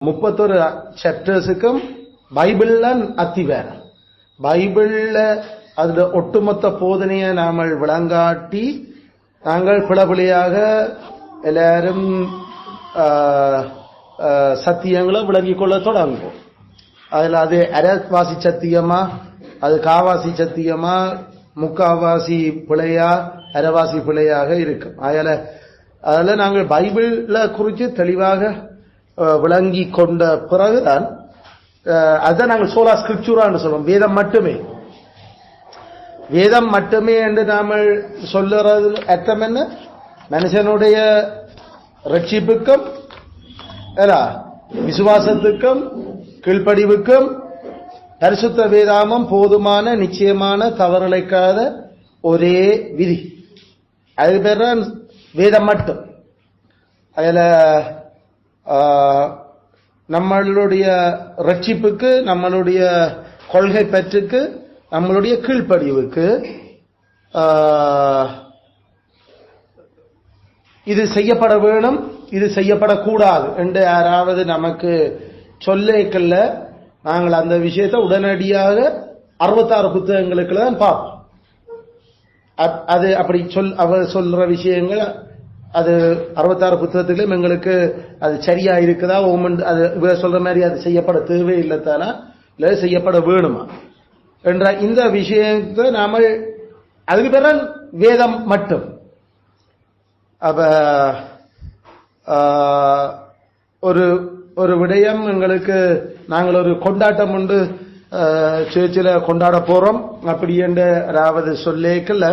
31 சாப்டர்ஸுக்கும் பைபிள்ல அத்திவேரம். பைபிள்ல அதுல ஒட்டுமொத்த போதனையை நாமல் விளங்காட்டி நாங்கள் பிளபிளியாக எல்லாரும் சத்தியங்களை விளங்கிக் கொள்ள தொடங்கும். அதுல அது அரைவாசி சத்தியமா, அது காவாசி சத்தியமா, முக்காவாசி பிழையா, அரைவாசி பிழையாக இருக்கும். அதில் நாங்கள் பைபிள்ல குறித்து தெளிவாக விளங்கி கொண்ட பிறகுதான் அதுதான் நாங்கள் சோலா ஸ்கிரிப்சூரான்னு சொல்றோம். வேதம் மட்டுமே, வேதம் மட்டுமே என்று நாம சொல்லுறது அர்த்தம் என்ன? மனுஷனுடைய ரட்சிப்புக்கும் விசுவாசத்துக்கும் கீழ்ப்படிவுக்கும் பரிசுத்த வேதாமம் போதுமான நிச்சயமான தவறிழைக்காத ஒரே விதி. அது பேர் வேதம் மட்டும். அதுல நம்மளுடைய ரட்சிப்புக்கு, நம்மளுடைய கொள்கை பற்றுக்கு, நம்மளுடைய கீழ்ப்படிவுக்கு இது செய்யப்பட வேணும், இது செய்யப்படக்கூடாது என்று யாராவது நமக்கு சொல்லேக்கல்ல நாங்கள் அந்த விஷயத்தை உடனடியாக 66 புத்தகங்களுக்கு தான் பார்ப்போம். அது அப்படி அவர் சொல்ற விஷயங்கள் அது 66 புத்தகத்திலும் எங்களுக்கு அது சரியா இருக்குதா, அது இவர் சொல்ற மாதிரி அது செய்யப்பட தேவையில்லைத்தானா, இல்லை செய்யப்பட வேணுமா என்ற இந்த விஷயத்தை நாம அதுக்கு பிறகு வேதம் மட்டும். அப்ப ஒரு விடயம் எங்களுக்கு நாங்கள் ஒரு கொண்டாட்டம் உண்டு சேர்ச்சில் கொண்டாட போறோம் அப்படி என்று யாராவது சொல்லேக்கல்ல,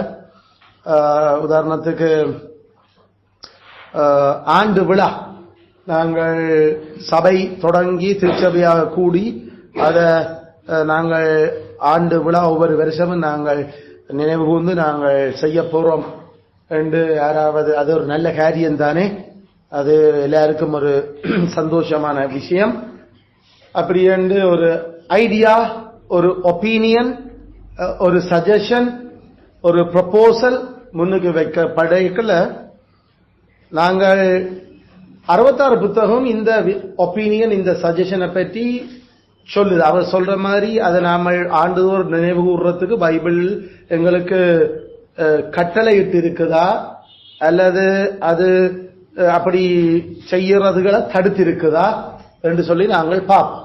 உதாரணத்துக்கு ஆண்டு விழா நாங்கள் சபை தொடங்கி திருச்சபையாக கூடி அதை நாங்கள் ஆண்டு விழா ஒவ்வொரு வருஷமும் நாங்கள் நினைவு கூர்ந்து நாங்கள் செய்ய போறோம் என்று யாராவது, அது ஒரு நல்ல காரியம் தானே, அது எல்லாருக்கும் ஒரு சந்தோஷமான விஷயம். அப்படி என்று ஒரு ஐடியா, ஒரு ஒப்பீனியன், ஒரு சஜஷன், ஒரு ப்ரொபோசல் முன்னுக்கு வைக்கப்படல நாங்கள் 66 புத்தகம் இந்த ஒப்பீனியன், இந்த சஜஷனை பற்றி சொல்லுது. அவர் சொல்ற மாதிரி அதை நாம ஆண்டுதோறும் நினைவு கூறுறதுக்கு பைபிள் எங்களுக்கு கட்டளையிட்டு இருக்குதா, அல்லது அது அப்படி செய்யறதுகளை தடுத்து இருக்குதா என்று சொல்லி நாங்கள் பார்ப்போம்.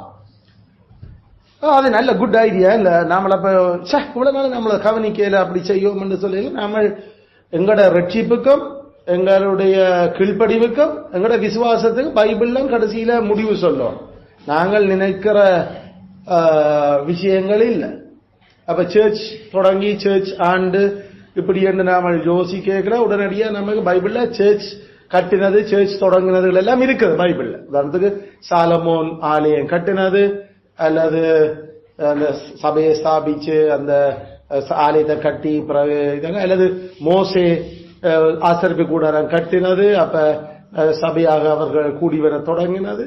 அது நல்ல குட் ஐடியா இல்ல, நாமள இவ்வளவு நாள் நம்மளை கவனிக்கல அப்படி செய்யோம் என்று சொல்லி நாம எங்களோட ரட்சிப்புக்கும் எங்களுடைய கீழ்ப்படிவுக்கும் எங்களோட விசுவாசத்துக்கு பைபிள்ல கடைசியில முடிவு சொல்லும். நாங்கள் நினைக்கிற விஷயங்கள் இல்லை. அப்ப சர்ச் தொடங்கி சர்ச் ஆண்டு இப்படி என்று நாம யோசிக்கல உடனடியா நமக்கு பைபிள்ல சர்ச் கட்டினது, சர்ச் தொடங்கினதுகள் எல்லாம் இருக்குது பைபிள்ல. உதாரணத்துக்கு சாலமோன் ஆலயம் கட்டினது, அல்லது அந்த சபையை ஸ்தாபிச்சு அந்த ஆலயத்தை கட்டி பிறகு இதாங்க, அல்லது மோசே ஆசரிப்பு கூடாரம் கட்டினது, அப்ப சபையாக அவர்கள் கூடி வர தொடங்கினது.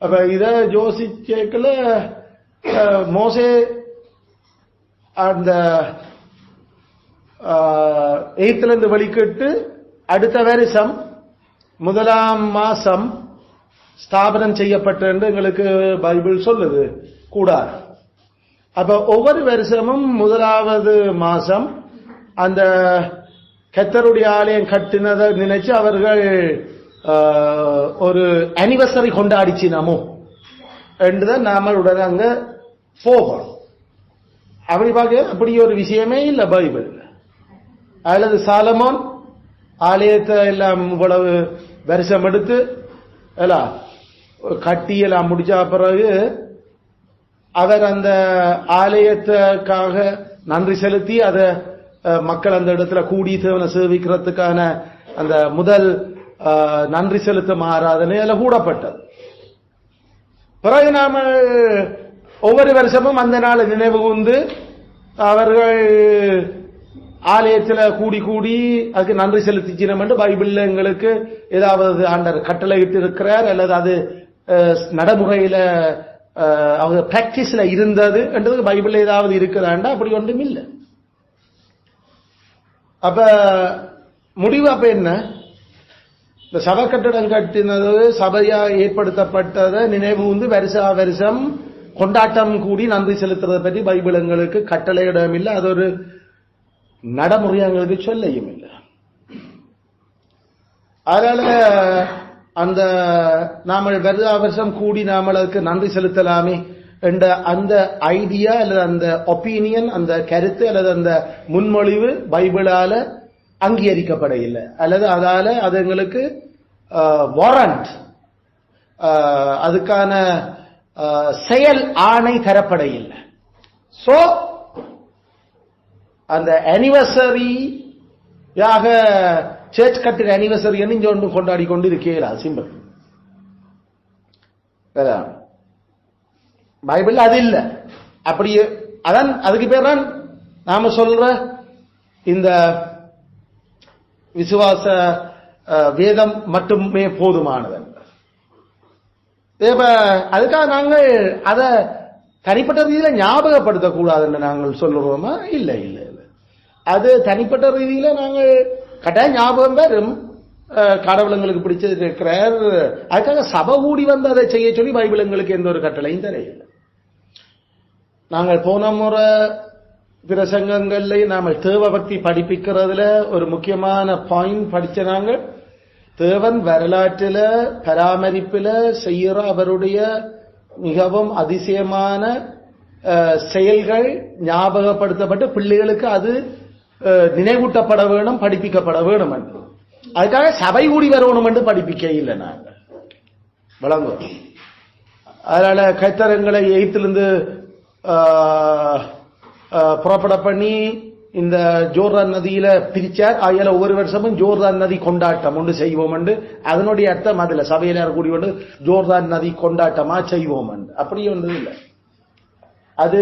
அப்ப இத யோசிக்கல மோசே அந்த எய்த்திலிருந்து வெளிக்கிட்டு அடுத்த வருஷம் 1ஆம் மாசம் ஸ்தாபனம் செய்யப்பட்ட என்று எங்களுக்கு பைபிள் சொல்லுது கூடாது. அப்ப ஒவ்வொரு வருஷமும் 1வது மாசம் அந்த கர்த்தருடைய ஆலயம் கட்டினதை நினைச்சு அவர்கள் ஒரு அனிவர்சரி கொண்டாடிச்சினமோ என்றுதான் நாம உடனே அங்க போகணும். அப்படி பார்க்க அப்படி ஒரு விஷயமே இல்லை பைபிள். அல்லது சாலமோன் ஆலயத்தை எல்லாம் இவ்வளவு வருஷம் எடுத்து எல்லாம் கட்டி எல்லாம் முடிச்ச பிறகு அவர் அந்த ஆலயத்துக்காக நன்றி செலுத்தி அதை மக்கள் அந்த இடத்துல கூடி தேவனை சேவிக்கிறதுக்கான அந்த முதல் நன்றி செலுத்தும் ஆராதனை அதில் கூடப்பட்டது. பிறகு நாம ஒவ்வொரு வருஷமும் அந்த நாளை நினைவு கூர்ந்து அவர்கள் ஆலயத்தில் கூடி கூடி அதுக்கு நன்றி செலுத்திச்சினம் என்று பைபிள்ல எங்களுக்கு ஏதாவது ஆண்டர் கட்டளையிட்டு இருக்கிறார், அல்லது அது நடைமுறையில அவங்க பிராக்டிஸ்ல இருந்தது என்றது பைபிள்ல ஏதாவது இருக்கிறாண்டா? அப்படி ஒன்றும் இல்லை. அப்ப முடிவு அப்ப என்ன? இந்த சபை கட்டடம் கட்டினது சபையா ஏற்படுத்தப்பட்டதை நினைவு வந்து வருஷா வருஷம் கொண்டாட்டம் கூடி நன்றி செலுத்துறதை பற்றி பைபிள் எங்களுக்கு கட்டளையிடம் இல்லை, அது ஒரு நடைமுறை எங்களுக்கு சொல்லையும் இல்லை. அதனால அந்த நாம வருஷா வருஷம் கூடி நாமளுக்கு நன்றி செலுத்தலாமே என்ற அந்த ஐடியா அல்லது அந்த ஒப்பீனியன், அந்த கருத்து அல்லது அந்த முன்மொழிவு பைபிளால அங்கீகரிக்கப்பட இல்லை, அல்லது அதால அது எங்களுக்கு வாரண்ட், அதுக்கான செயல் ஆணை தரப்பட இல்லை. சோ அந்த அனிவர்சரியாக சேர்ச் கட்டுற அனிவர்சரி இங்க ஒன்று கொண்டாடி கொண்டு இருக்கேலா சிம்பிள். பைபிள் அது இல்ல. அப்படி அதான் அதுக்கு பேர் தான் நாம சொல்ற இந்த விசுவாச வேதம் மட்டுமே போதுமானது. அதுக்காக நாங்கள் அதை தனிப்பட்ட ரீதியில ஞாபகப்படுத்த கூடாதுன்னு நாங்கள் சொல்லுறோமா? இல்ல இல்ல இல்ல, அது தனிப்பட்ட ரீதியில நாங்கள் கட்டாயம் ஞாபகம் வரும். கடவுள் எங்களுக்கு பிடிச்சது இருக்கிறார், அதுக்காக சபை கூடி வந்து அதை செய்ய சொல்லி பைபிள் எங்களுக்கு எந்த ஒரு கட்டளையும் தெரியல. நாங்கள் போன முறை பிரசங்கங்கள்ல நாம தேவ பக்தி படிப்பிக்கிறதுல ஒரு முக்கியமான பாயிண்ட் படிச்ச நாங்கள் தேவன் வரலாற்றில பராமரிப்பில செய்யற அவருடைய மிகவும் அதிசயமான செயல்கள் ஞாபகப்படுத்தப்பட்டு பிள்ளைகளுக்கு அது நினைவூட்டப்பட வேணும், படிப்பிக்கப்பட வேணும் என்று. அதுக்காக சபை கூடி வரணும் என்று படிப்பிக்க இல்லை நாங்கள் வழங்குவோம். அதனால கைத்தரங்களை எய்த்திலிருந்து புறப்பட பண்ணி இந்த ஜோர்தான் நதியில பிரிச்சார். ஆகையால ஒவ்வொரு வருஷமும் ஜோர்தான் நதி கொண்டாட்டம் ஒன்று செய்வோம் என்று. அதனுடைய அர்த்தம் அதுல சபையில கூடி கொண்டு ஜோர்தான் நதி கொண்டாட்டமா செய்வோம் என்று அப்படி ஒன்று இல்லை. அது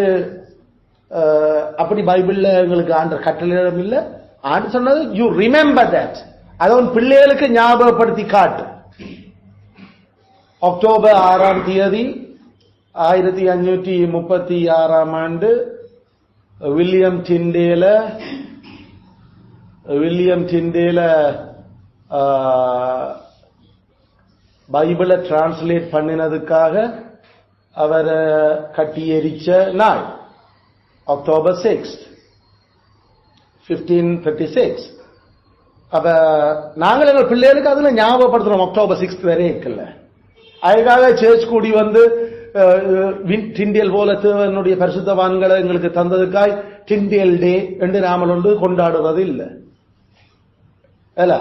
அப்படி பைபிள்ல எங்களுக்கு ஆண்ட கட்டளையிடம் இல்லை. ஆண்டு சொன்னது யூ ரிமெம்பர் தட், அதை உன் பிள்ளைகளுக்கு ஞாபகப்படுத்தி காட்டு. அக்டோபர் 6ஆம் தேதி 1536ஆம் ஆண்டு வில்லியம் டிண்டேல பைபிளை டிரான்ஸ்லேட் பண்ணினதுக்காக அவரை கட்டி எரிச்ச நாள் அக்டோபர் 6, 1536. அப்ப நாங்கள் எங்கள் பிள்ளைகளுக்கு அதுல ஞாபகப்படுத்துறோம் அக்டோபர் 6 வரை இருக்குல்ல. அதுக்காக சேர்ச் கூடி வந்து டிண்டியல் போல தேவனுடைய பரிசுத்தவான்களை எங்களுக்கு தந்ததுக்காய் டிண்டியல் டே என்று நாமல் ஒன்று கொண்டாடுறது இல்லை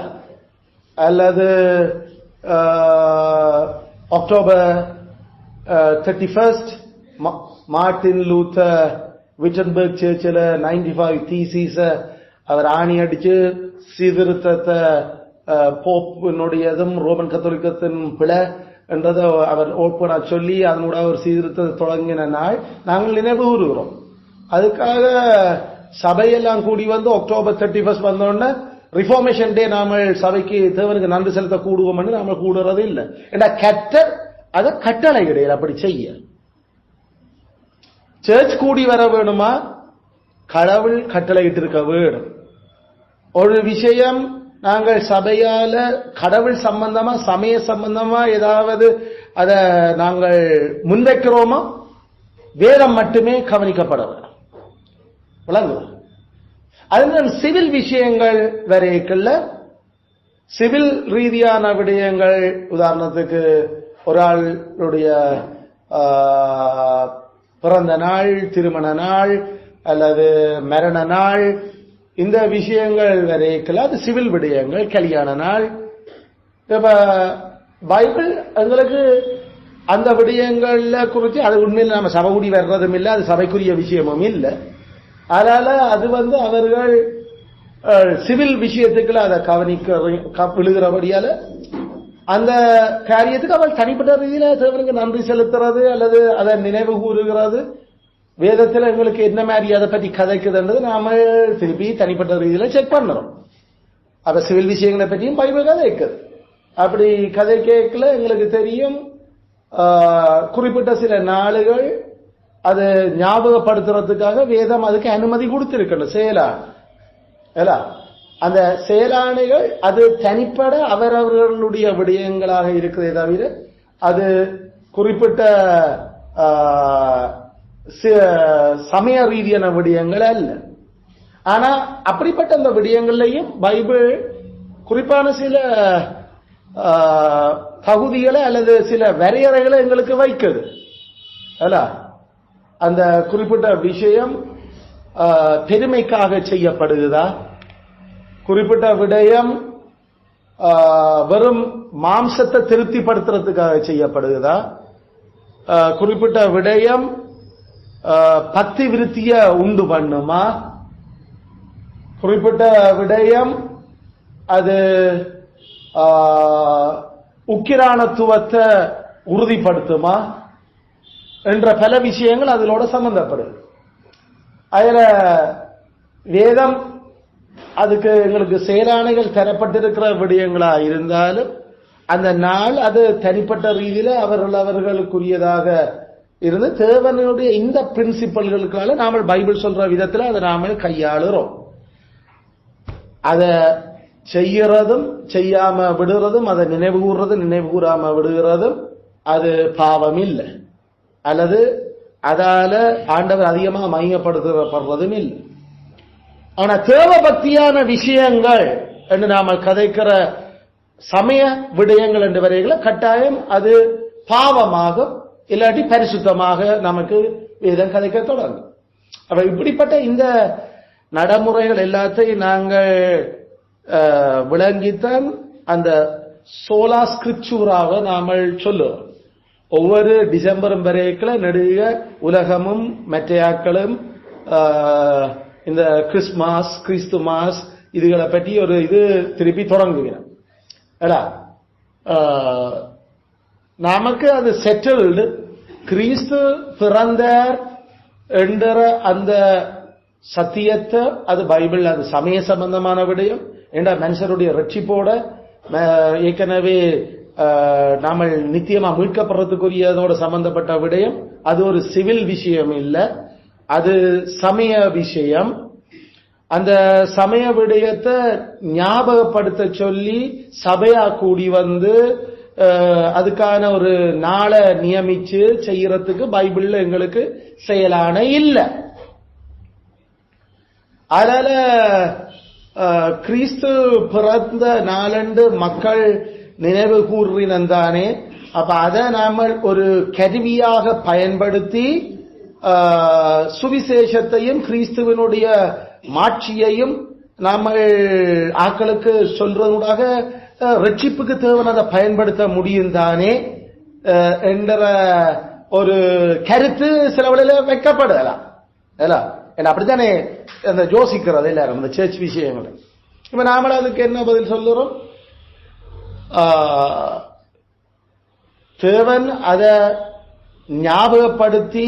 அல்லது அக்டோபர் 31 மார்ட்டின் லூத்தர் விட்டன்பர்க் சர்ச்சில் 95 தீசிஸ அவர் ஆணி அடிச்சு சீர்திருத்தத்தை போப்பினுடையதும் ரோமன் கத்தோலிக்கத்தின் பிழை என்றதை அவர் ஓப்பனா சொல்லி அதனோட ஒரு சீர்திருத்தத்தை தொடங்கின நாள் நாங்கள் நினைவு கூறுகிறோம். அதுக்காக சபையெல்லாம் கூடி வந்து அக்டோபர் 31 வந்தோடனே ரிஃபார்மேஷன் டே நாம சபைக்கு தேவனுக்கு நன்றி செலுத்த கூடுவோம் என்று நாம கூடுறது இல்லை. ஏன்னா அதை கட்டளை கிடையாது அப்படி செய்ய. சர்ச் கூடி வர வேணுமா? கடவுள் கட்டளையிட்டு இருக்க வேணும். ஒரு விஷயம் நாங்கள் சபையால கடவுள் சம்பந்தமா சமய சம்பந்தமா ஏதாவது அத நாங்கள் முன்வைக்கிறோமோ வேதம் மட்டுமே கவனிக்கப்பட வேணும். விளங்குவோம். அதனால சிவில் விஷயங்கள் வரைக்குள்ள சிவில் ரீதியான விடயங்கள், உதாரணத்துக்கு ஒரு ஆளுடைய பிறந்த நாள், திருமண நாள் அல்லது மரண நாள், இந்த விஷயங்கள் வரைக்குள்ள அது சிவில் விடயங்கள். கல்யாண நாள், இப்ப பைபிள் எங்களுக்கு அந்த விடயங்கள்ல குறித்து அது உண்மையில் நாம சபை கூடி வர்றதும் இல்லை, அது சபைக்குரிய விஷயமும் இல்லை. அதனால அது அவர்கள் சிவில் விஷயத்துக்குள்ள அதை கவனிக்க விழுகிறபடியால அந்த காரியத்துக்கு அவள் தனிப்பட்ட ரீதியில தேவனுக்கு நன்றி செலுத்துறது அல்லது அதை நினைவு கூறுகிறது. வேதத்தில் எங்களுக்கு என்ன மாதிரி அதை பற்றி கதைக்குதுன்றது நாம திருப்பி தனிப்பட்ட ரீதியில செக் பண்ணுறோம். அப்ப சிவில் விஷயங்களை பற்றியும் பைபிள் கதைக்குது. அப்படி கதை கேட்கல எங்களுக்கு தெரியும் குறிப்பிட்ட சில நாளுகள் அது ஞாபகப்படுத்துறதுக்காக வேதம் அதுக்கு அனுமதி கொடுத்திருக்கணும் செய்யலாம். அந்த செயலாணைகள் அது தனிப்பட அவரவர்களுடைய விடயங்களாக இருக்கிறதே தவிர அது குறிப்பிட்ட சமய ரீதியான விடயங்கள் அல்ல. ஆனா அப்படிப்பட்ட அந்த விடயங்கள்லையும் பைபிள் குறிப்பான சில பகுதிகளை அல்லது சில வரையறைகளை எங்களுக்கு வைக்குது. அல்ல, அந்த குறிப்பிட்ட விஷயம் பெருமைக்காக செய்யப்படுகிறதா, குறிப்பிட்ட விடயம் வெறும் மாம்சத்தை திருப்திப்படுத்துறதுக்காக செய்யப்படுகிறதா, குறிப்பிட்ட விடயம் பக்தி விருத்திய உண்டு பண்ணுமா, குறிப்பிட்ட விடயம் அது உக்கிரானத்துவத்தை உறுதிப்படுத்துமா என்ற பல விஷயங்கள் அதிலோட சம்பந்தப்படுது. அதுல வேதம் அதுக்கு எங்களுக்கு செயலாணைகள் தரப்பட்டிருக்கிற விடயங்களா இருந்தாலும் அந்த நாள் அது தனிப்பட்ட ரீதியில அவர்களுக்குரியதாக இருந்து தேவனுடைய இந்த பிரின்சிபல்களுக்கால நாம பைபிள் சொல்ற விதத்துல அதை நாம கையாளுறோம். அதை செய்யறதும் செய்யாம விடுறதும், அதை நினைவு கூறுறதும் நினைவு கூறாம விடுகிறதும் அது பாவம் இல்லை, அல்லது அதால ஆண்டவர் அதிகமா மையப்படுத்தப்படுறதும் இல்லை. ஆனா தேவ பக்தியான விஷயங்கள் என்று நாம கதைக்கிற சமய விடயங்கள் என்று வரைகளை கட்டாயம் அது பாவமாக இல்லாட்டி பரிசுத்தமாக நமக்கு வேதம் கதைக்க தொடங்கும். அப்ப இப்படிப்பட்ட இந்த நடைமுறைகள் எல்லாத்தையும் நாங்கள் விளங்கித்தான் அந்த சோலா ஸ்கிரிப்சூராக நாமல் சொல்லுவோம். ஒவ்வொரு டிசம்பரும் வரைக்குள்ள நெடுக உலகமும் மற்றையாக்களும் இந்த கிறிஸ்துமாஸ் கிறிஸ்துமாஸ் இதுகளை பற்றி ஒரு இது திருப்பி தொடங்குகிறோம். நமக்கு அது செட்டில்டு. கிறிஸ்து பிறந்தார் என்ற அந்த சத்தியத்தை அது பைபிள் அது சமய சம்பந்தமான விடயம் என்ற மனுஷருடைய ரட்சிப்போட ஏற்கனவே நாம நித்தியமா மீட்கப்படுறதுக்குரியதோட சம்பந்தப்பட்ட விடயம். அது ஒரு சிவில் விஷயம் இல்லை, அது சமய விஷயம். அந்த சமய விடயத்தை ஞாபகப்படுத்த சொல்லி சபையா கூடி வந்து அதுக்கான ஒரு நாளை நியமிச்சு செய்யறதுக்கு பைபிள்ல எங்களுக்கு செயலான இல்லை. அதனால கிறிஸ்து பிறந்த நாளன்று மக்கள் நினைவு கூறினந்தானே. அப்ப அதை நாம ஒரு கருவியாக பயன்படுத்தி சுவிசேஷத்தையும் கிறிஸ்துவனுடைய மாட்சியையும் நாம ஆக்களுக்கு சொல்றதுடாக ரட்சிப்புக்கு தேவன் அதை பயன்படுத்த முடியும் தானே என்ற ஒரு கருத்து சில வழியில வைக்கப்படலாம். அப்படித்தானே அந்த யோசிக்கிறது எல்லாரும் அந்த சர்ச் விஷயங்கள். இப்ப நாம அதுக்கு என்ன பதில் சொல்லுறோம்? தேவன் அதை ஞாபகப்படுத்தி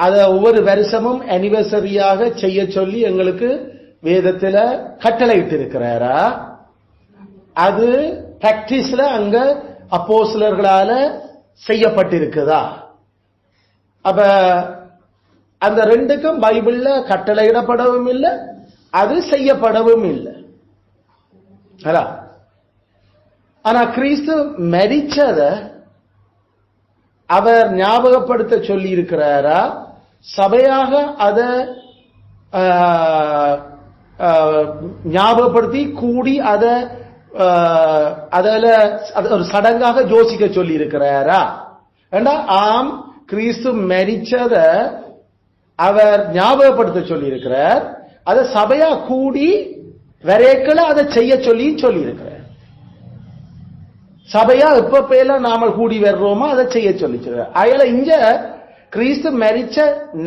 அதை ஒவ்வொரு வருஷமும் அனிவர்சரியாக செய்ய சொல்லி எங்களுக்கு வேதத்துல கட்டளையிட்டு இருக்கிறாரா? அது பிராக்டிஸ்ல அங்க அப்போஸ்தலர்களால செய்யப்பட்டிருக்குதா? அப்ப அந்த ரெண்டுக்கும் பைபிள்ல கட்டளையிடப்படவும் இல்லை, அது செய்யப்படவும் இல்லை. ஆனா கிறிஸ்து மரிச்சத அவர் ஞாபகப்படுத்த சொல்லி இருக்கிறாரா? சபையாக அதை ஞாபகப்படுத்தி கூடி அதை அதில் ஒரு சடங்காக யோசிக்க சொல்லி இருக்கிறாரா? ஆம், கிறிஸ்து மரிச்சத அவர் ஞாபகப்படுத்த சொல்லி இருக்கிறார். அதை சபையா கூடி வரைக்கல அதை செய்ய சொல்லி இருக்கிறார். சபையா எப்பெல்லாம் நாம கூடி வர்றோமோ அதை செய்ய சொல்லி அயல இங்க கிறிஸ்து மரிச்ச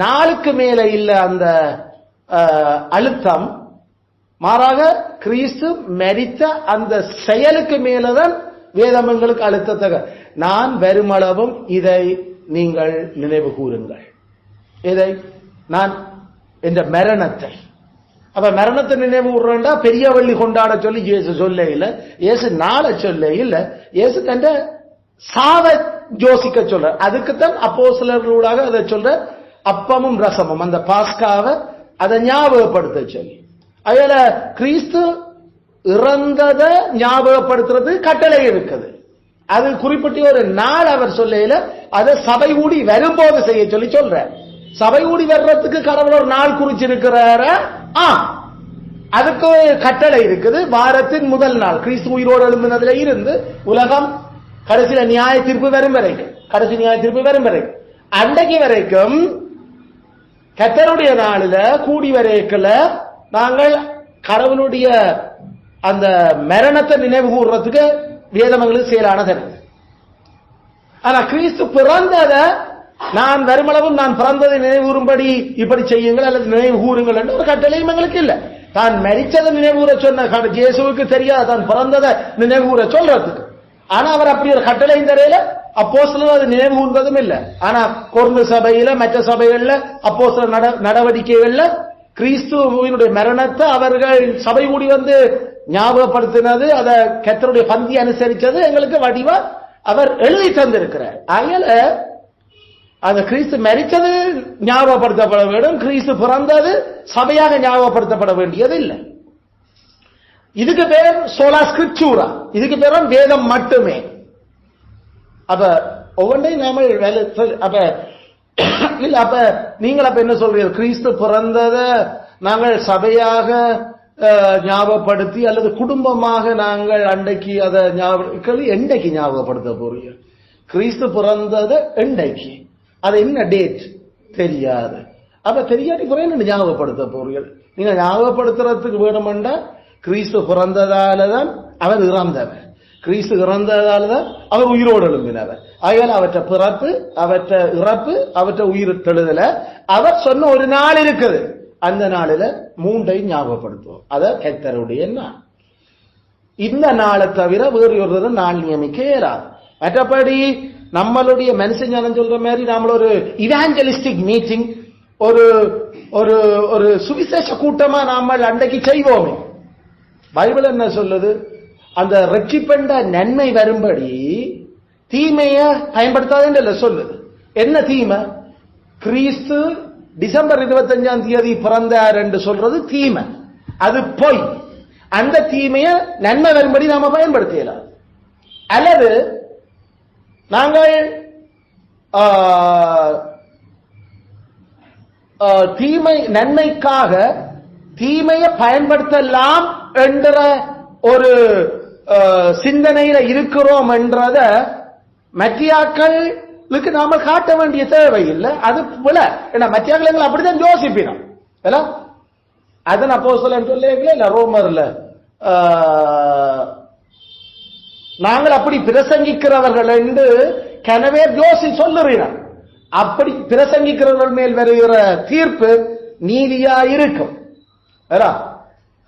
நாளுக்கு மேல இல்ல அந்த அழுத்தம், மாறாக கிறிஸ்து மரித்த அந்த செயலுக்கு மேலதான் வேதமங்களுக்கு அழுத்தத்தக. நான் வருமளவும் இதை நீங்கள் நினைவு கூறுங்கள். இதை நான் இந்த மரணத்தை, அப்ப மரணத்தை நினைவு கூறுறா பெரிய வள்ளி கொண்டாட சொல்லி இயேசு சொல்ல இல்ல, இயேசு நாளை சொல்ல இல்ல, இயேசு தன் சாவை யோசிக்க சொல்ற. அதுக்குத்தான் அப்போஸ்தலர்களாக அதை சொல்ற அப்பமும் ரசமும் அந்த பாஸ்காவை அதை ஞாபகப்படுத்த சொல்லி. அதுல கிறிஸ்து இறந்ததை ஞாபகப்படுத்துறது கட்டளை இருக்குது. அது குறிப்பிட்ட ஒரு நாள் அவர் சொல்லையில அதை சபை கூடி வரும்போது செய்ய சொல்லி சொல்ற. சபை கூடி வர்றதுக்கு கடவுள் ஒரு நாள் குறிச்சிருக்கிறார. அதுக்கு கட்டளை இருக்குது. வாரத்தின் முதல் நாள் கிறிஸ்து உயிரோடு எழும்பினதுல இருந்து உலகம் கடைசியில நியாய தீர்ப்பு வரும் வரைக்கும், கடைசி நியாய தீர்ப்பு வரும் வரைக்கும், அன்றைக்கு வரைக்கும் கர்த்தருடைய நாளில கூடி வரைக்கல நாங்கள் கடவுளுடைய அந்த மரணத்தை நினைவு கூறுறதுக்கு வேதமங்களுக்கு செயலானது. ஆனா கிறிஸ்து பிறந்தத நான் வருமளவும் நான் பிறந்ததை நினைவு கூறும்படி இப்படி செய்யுங்கள் அல்லது நினைவு கூறுங்கள் என்று ஒரு கட்டளையும் எங்களுக்கு இல்லை. தான் மரிச்சதை நினைவு கூற சொன்ன இயேசுவுக்கு தெரியாது தான் பிறந்ததை நினைவு கூற சொல்றதுக்கு. ஆனா அவர் அப்படி ஒரு கட்டளையும் தெரியல, அப்போஸ்தலர் அது நினைவு கூர்ந்ததும் இல்லை. ஆனா கொர்ந்து சபையில மற்ற சபைகள்ல அப்போஸ்தலர் நடவடிக்கைகள்ல கிறிஸ்துவினுடைய மரணத்தை அவர்கள் சபை கூடி வந்து ஞாபகப்படுத்தினது, அதை கர்த்தருடைய பந்தி அனுசரிச்சது எங்களுக்கு வடிவா அவர் எழுதி தந்திருக்கிறார். ஆகையால அந்த கிறிஸ்து மரிச்சது ஞாபகப்படுத்தப்பட வேண்டும், கிறிஸ்து பிறந்தது சபையாக ஞாபகப்படுத்தப்பட வேண்டியது இல்லை. இதுக்கு பேர் சோலா ஸ்கிரிப்சூரா, இதுக்கு பேரும் வேதம் மட்டுமே. அப்ப ஒவ்வொன்றையும் நாம அப்ப இல்ல அப்ப நீங்கள் அப்ப என்ன சொல்றீங்க? கிறிஸ்து பிறந்தத நாங்கள் சபையாக ஞாபகப்படுத்தி அல்லது குடும்பமாக நாங்கள் அன்றைக்கு அதை என்றைக்கு ஞாபகப்படுத்த போறீங்க? கிறிஸ்து பிறந்தத என்றைக்கு, அது என்ன டேட் தெரியாது. அப்ப தெரியாட்டி என்ன ஞாபகப்படுத்த போறீர்கள்? நீங்க ஞாபகப்படுத்துறதுக்கு வேணுமெண்டா கிறிஸ்து பிறந்ததாலதான் அவர் இறந்தவர், கிறிஸ்து இறந்ததாலதான் அவர் உயிரோடு எழும்பினவர். ஆகையால் அவற்றை பிறப்பு, அவற்றை இறப்பு, அவற்றை உயிர் தெழுதல அவர் சொன்ன ஒரு நாள் இருக்குது. அந்த நாளில மூன்றையும் ஞாபகப்படுத்துவோம். அத கர்த்தருடைய நாள். இந்த நாளை தவிர வேறு ஒரு நாள் நியமிக்க இயலாது. மற்றபடி நம்மளுடைய மனுஷ ஞானம் சொல்ற மாதிரி நாம ஒரு இவாஞ்சலிஸ்டிக் மீட்டிங், ஒரு ஒரு ஒரு சுவிசேஷ கூட்டமா நாம அன்றைக்கு செய்வோமே. பைபிள் என்ன சொல்லுது? அந்த ரட்சிப்பென்ற நன்மை வரும்படி தீமைய பயன்படுத்தாதுன்னு சொல்லுது. என்ன தீமை? கிறிஸ்து டிசம்பர் 25ஆம் தேதி பிறந்தார் என்று சொல்றது தீமை, அது பொய். அந்த தீமைய நன்மை வரும்படி நாம பயன்படுத்தலாம். அல்லது நாங்கள் தீமை நன்மைக்காக தீமையை பயன்படுத்தலாம் என்ற ஒரு சிந்தனையில இருக்கிறோம் என்றத மத்தியாக்களுக்கு நாம காட்ட வேண்டிய தேவையில்லை. அது போல மத்தியாக்கள் அப்படிதான் யோசிப்பினோம். அதன் அப்போஸ்தலன் சொல்ல ரோமர்ல நாங்கள் அப்படி பிரசங்கிக்கிறவர்கள் என்று கனவே யோசி சொல்லுறோம். அப்படி பிரசங்கிக்கிறவர்கள் மேல் வருகிற தீர்ப்பு நீதியா இருக்கும்.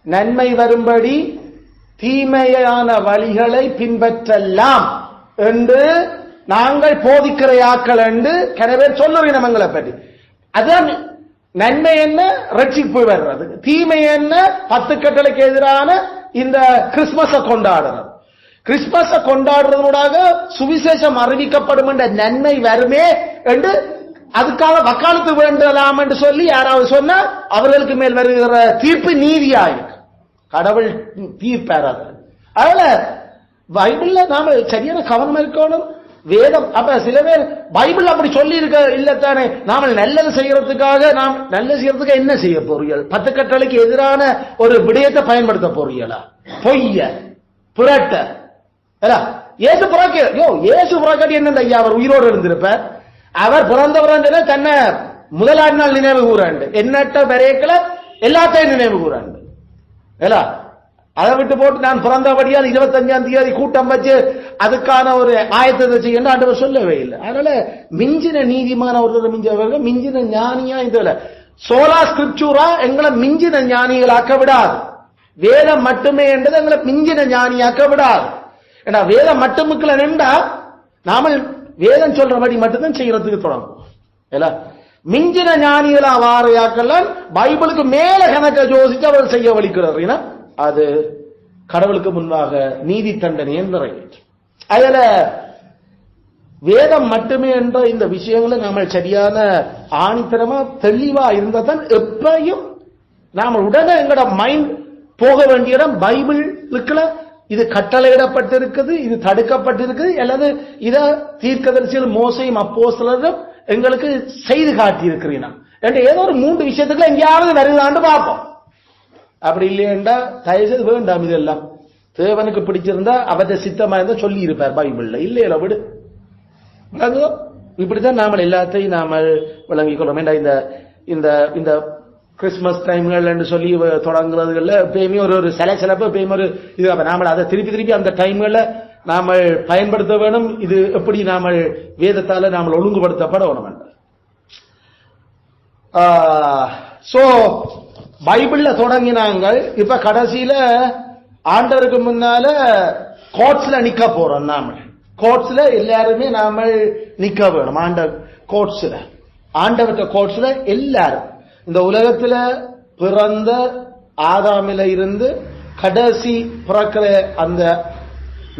நன்மை வரும்படி தீமையான வழிகளை பின்பற்றலாம் என்று நாங்கள் போதிக்கிற ஆக்கள் என்று கனவே சொல்லுறோம். எங்களை பற்றி அதான் நன்மை என்ன? ரட்சிப்பு வர்றது. தீமை என்ன? 10 கட்டளைக்கு எதிரான இந்த கிறிஸ்துமஸ கொண்டாடுறது. கிறிஸ்துமஸ கொண்டாடுறதோடாக சுவிசேஷம் அறிவிக்கப்படும் என்ற நன்மை வருமே என்று அதுக்காக வக்காலத்து வேண்டலாம் என்று சொல்லி யாராவது சொன்னா அவர்களுக்கு மேல் வருகிற தீர்ப்பு நீதியாயிருக்கு. கடவுள் தீர்ப்பாராது. அதனால பைபிள்ல நாம சரியான கவனம் இருக்கணும். வேதம் அப்ப சில பேர் பைபிள் அப்படி சொல்லி இருக்க இல்லத்தானே, நாம நல்லது செய்யறதுக்காக நாம் நல்லது செய்யறதுக்கு என்ன செய்ய போறீர்கள்? 10 கட்டளைக்கு எதிரான ஒரு விடயத்தை பயன்படுத்த போறீங்களா? பொய்ய புரட்ட ஏசு புறாக்காட்டி என்ன ஐயா? அவர் உயிரோடு இருந்திருப்பார். அவர் பிறந்தவர் தன்னை முதலாவது நாள் நினைவு கூறாண்டு, எண்ணற்ற வரைக்கல எல்லாத்தையும் நினைவு கூறாண்டு. அதை விட்டு போட்டு நான் பிறந்தபடியால் 25ஆம் தேதி கூட்டம் வச்சு அதுக்கான ஒரு ஆயத்தத்தை செய்ய ஆண்டவர் சொல்லவே இல்லை. அதனால மிஞ்சின நீதிமான ஒருத்தர் மிஞ்சவர்கள் மிஞ்சின ஞானியா இதுல சோலா ஸ்கிரிப்சூரா எங்களை மிஞ்சின ஞானிகளாக்க விடாது. வேதம் மட்டுமே என்றது எங்களை மிஞ்சின ஞானியாக்க விடாது. ஏன்னா வேதம் மட்டுமுக்குள்ள நின்றா நாம வேதம் சொல்றபடி மட்டும்தான் செய்யறதுக்கு தொடங்கும். மிஞ்சின ஞானிகளா வாரையாக்கெல்லாம் பைபிளுக்கு மேல கணக்க யோசிச்சு அவர் செய்ய வலிக்கிறார். அது கடவுளுக்கு முன்பாக நீதி தண்டனையை நிறைவேற்றும். அதுல வேதம் மட்டுமே என்ற இந்த விஷயங்களை நாம சரியான ஆணித்தரமா தெளிவா இருந்தால் எப்பையும் நாம உடனே எங்கட மைண்ட் போக வேண்டிய இடம் பைபிளுக்குள்ள இது கட்டளையிடப்பட்டிருக்குது, இது தடுக்கப்பட்டிருக்குது, அல்லது இத தீர்க்கதரிசிகள் மோசையும் அப்போஸ்தலரும் எங்களுக்கு செய்து காட்டியிருக்கிறீங்க என்று ஏதோ ஒரு 3 விஷயத்துக்குள்ள எங்கேயாவது வருதான்னு பார்ப்போம். அப்படி இல்லையண்டா தயவுசெய்து வேண்டாம். இதெல்லாம் தேவனுக்கு பிடிச்சிருந்தா அவற்றை சித்தமா இருந்தா சொல்லி இருப்பார் பைபிள்ல. இல்லையில விடு. இப்படித்தான் நாம எல்லாத்தையும் நாம விளங்கிக் கொள்ளும். இந்த இந்த இந்த கிறிஸ்துமஸ் டைம்கள் என்று சொல்லி தொடங்குறதுல எப்பயுமே ஒரு சிலப்பு எப்பயுமே ஒரு இது நாம அதை திருப்பி அந்த டைம்களை நாம பயன்படுத்த வேணும். இது எப்படி நாம வேதத்தால நாம ஒழுங்குபடுத்தப்பட வேணும். சோ பைபிள்ல தொடங்கினாங்க. இப்ப கடைசியில ஆண்டவருக்கு முன்னால கோர்ட்ஸ்ல நிக்க போறோம். நாம கோர்ட்ஸ்ல எல்லாருமே நாம நிக்க வேணும். கோர்ட்ஸ்ல ஆண்டவர்கிட்ட கோர்ட்ஸ்ல எல்லாரும் இந்த உலகத்துல பிறந்த ஆதாமில இருந்து கடைசி பிறக்கிற அந்த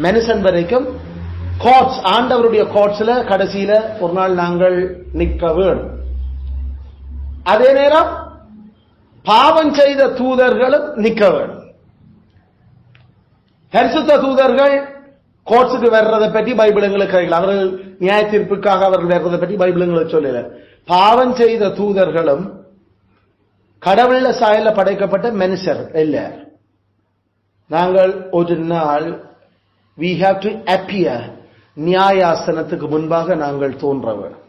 மனுஷன் வரைக்கும் கோர்ட்ஸ் ஆண்டவருடைய கோர்ட்ஸ்ல கடைசியில ஒரு நாள் நாங்கள் நிற்க வேணும். அதே நேரம் பாவம் செய்த தூதர்களும் நிற்க வேணும். பரிசுத்த தூதர்கள் கோர்ட்ஸுக்கு வர்றதை பற்றி பைபிள் எங்களுக்கு அவர்கள் நியாய தீர்ப்புக்காக அவர்கள் வர்றதை பற்றி பைபிள் எங்களுக்கு சொல்லல. பாவம் செய்த தூதர்களும் கடவுள சாயல படைக்கப்பட்ட மனுஷர் இல்ல. நாங்கள் ஒரு நாள் we have to appear நியாயாசனத்துக்கு முன்பாக நாங்கள் தோன்ற வேண்டும்.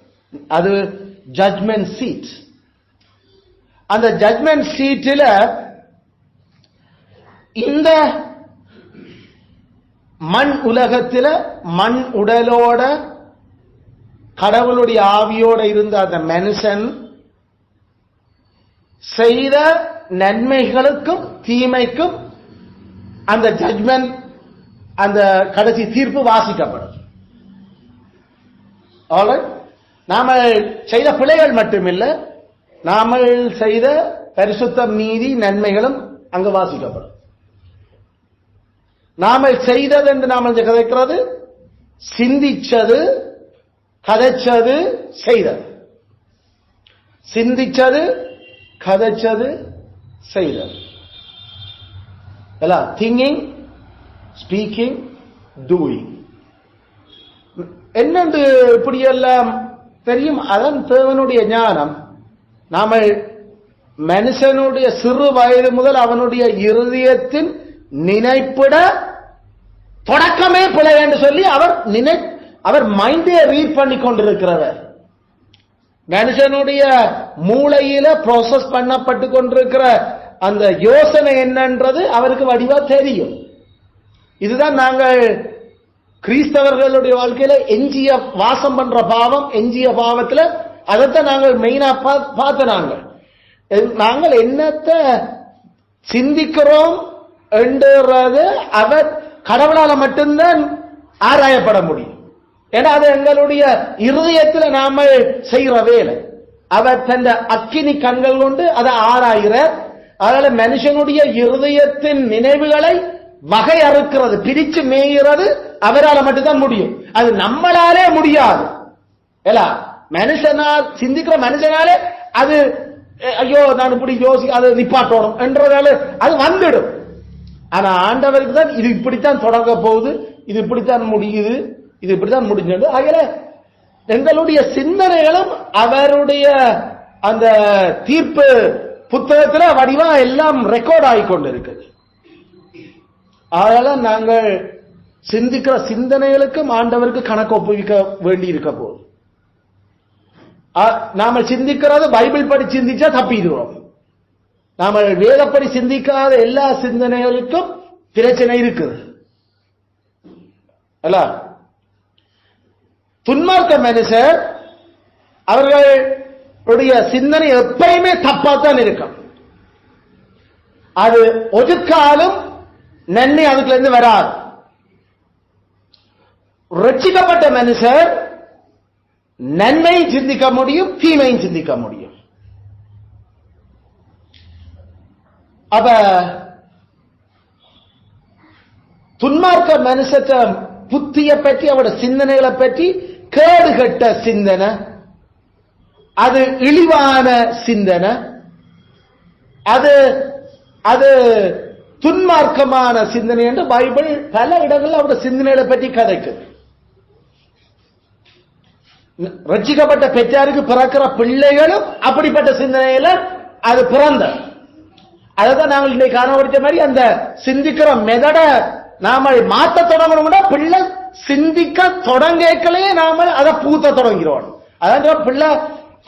அது ஜட்மெண்ட் சீட். அந்த ஜட்மெண்ட் சீட்டில் இந்த மண் உலகத்தில் மண் உடலோட கடவுளுடைய ஆவியோட இருந்த அந்த மனுஷன் செய்த நன்மைகளுக்கும் தீமைக்கும் அந்த ஜட்மெண்ட் அந்த கடைசி தீர்ப்பு வாசிக்கப்படும். நாம செய்த பிழைகள் மட்டுமில்ல, நாம செய்த பரிசுத்தம் நீதி நன்மைகளும் அங்கு வாசிக்கப்படும். நாம செய்தது என்று நாம கதைக்கிறது சிந்திச்சது, கதைச்சது, செய்தது. சிந்திச்சது, கதைச்சது, செய்தது. திங்கிங், ஸ்பீக்கிங், டூயிங் என்னென்று இப்படியெல்லாம் தெரியும். அதன் தேவனுடைய ஞானம். நாம மனுஷனுடைய சிறு வயது முதல் அவனுடைய இருதயத்தின் நினைப்பிட தொடக்கமே பிழை என்று சொல்லி அவர் மைண்டே ரீட் பண்ணி கொண்டிருக்கிறவர். மனுஷனுடைய மூளையில ப்ராசஸ் பண்ணப்பட்டு கொண்டிருக்கிற அந்த யோசனை என்னன்றது அவருக்கு வடிவா தெரியும். இதுதான் நாங்கள் கிறிஸ்தவர்களுடைய வாழ்க்கையில எஞ்சிய வாசம் பண்ற பாவம், எஞ்சிய பாவத்துல அதைத்தான் நாங்கள் மெயினா பார்த்த நாங்கள் என்னத்தை சிந்திக்கிறோம் என்றது அவர் கடவுளால மட்டும்தான் ஆராயப்பட முடியும். ஏன்னா அது எங்களுடைய இருதயத்தில் நாம செய்கிற வேலை. அவர் தந்த அக்கினி கண்கள் கொண்டு அதை ஆராய்கிறார். அதனால மனுஷனுடைய இருதயத்தின் நினைவுகளை வகையறுக்கிறது, பிரிச்சு மேய்கிறது அவரால் மட்டும்தான் முடியும். அது நம்மளாலே முடியாது. மனுஷனால் சிந்திக்கிற மனுஷனாலே அது ஐயோ நான் இப்படி அது நிப்பாட்டணும் என்றதால அது வந்துடும். ஆனா ஆண்டவருக்கு தான் இது இப்படித்தான் தொடங்க போகுது, இது இப்படித்தான் முடியுது, இது இப்படித்தான் முடிஞ்சது. ஆகல எங்களுடைய சிந்தனைகளும் அவருடைய அந்த தீர்ப்பு புத்தகத்தில் வடிவா எல்லாம் ரெக்கார்ட் ஆகிக்கொண்டிருக்குது. அதனால நாங்கள் சிந்திக்கிற சிந்தனைகளுக்கும் ஆண்டவருக்கு கணக்கு ஒப்புவிக்க வேண்டி இருக்க போகுது. நாம சிந்திக்கிறது பைபிள் படி சிந்திச்சா தப்பிடுவோம். நாம வேதப்படி சிந்திக்காத எல்லா சிந்தனைகளுக்கும் பிரச்சனை இருக்குது. துன்மார்க்க மனுஷர் அவர்களுடைய சிந்தனை எப்பயுமே தப்பாத்தான் இருக்கும். அது ஒரு காலம் நன்மை அதுக்குள்ள இருந்து வராது. ரட்சிக்கப்பட்ட மனுஷர் நன்மையும் சிந்திக்க முடியும், தீமையும் சிந்திக்க முடியும். அப்ப துன்மார்க்க மனுஷ புத்தியை பற்றி அவருடைய சிந்தனைகளை பற்றி கேடுகட்ட சிந்தனை, அது இழிவான சிந்தனை, அது அது துன்மார்க்கமான சிந்தனை என்று பைபிள் பல இடங்களில் அவருடைய சிந்தனைகளை பற்றி கதைக்குது. ரட்சிக்கப்பட்ட பெற்றாருக்கு பிறக்கிற பிள்ளைகளும் அப்படிப்பட்ட சிந்தனையில அது பிறந்த. அதான் நாங்கள் இன்னைக்கு காணப்படுத்த மாதிரி அந்த சிந்திக்கிற மெதட நாம மாற்ற தொடங்கணும்னா பிள்ளை சிந்திக்க தொடங்கலையே நாம அதை பூத்த தொடங்கிறோம். அதான் பிள்ளை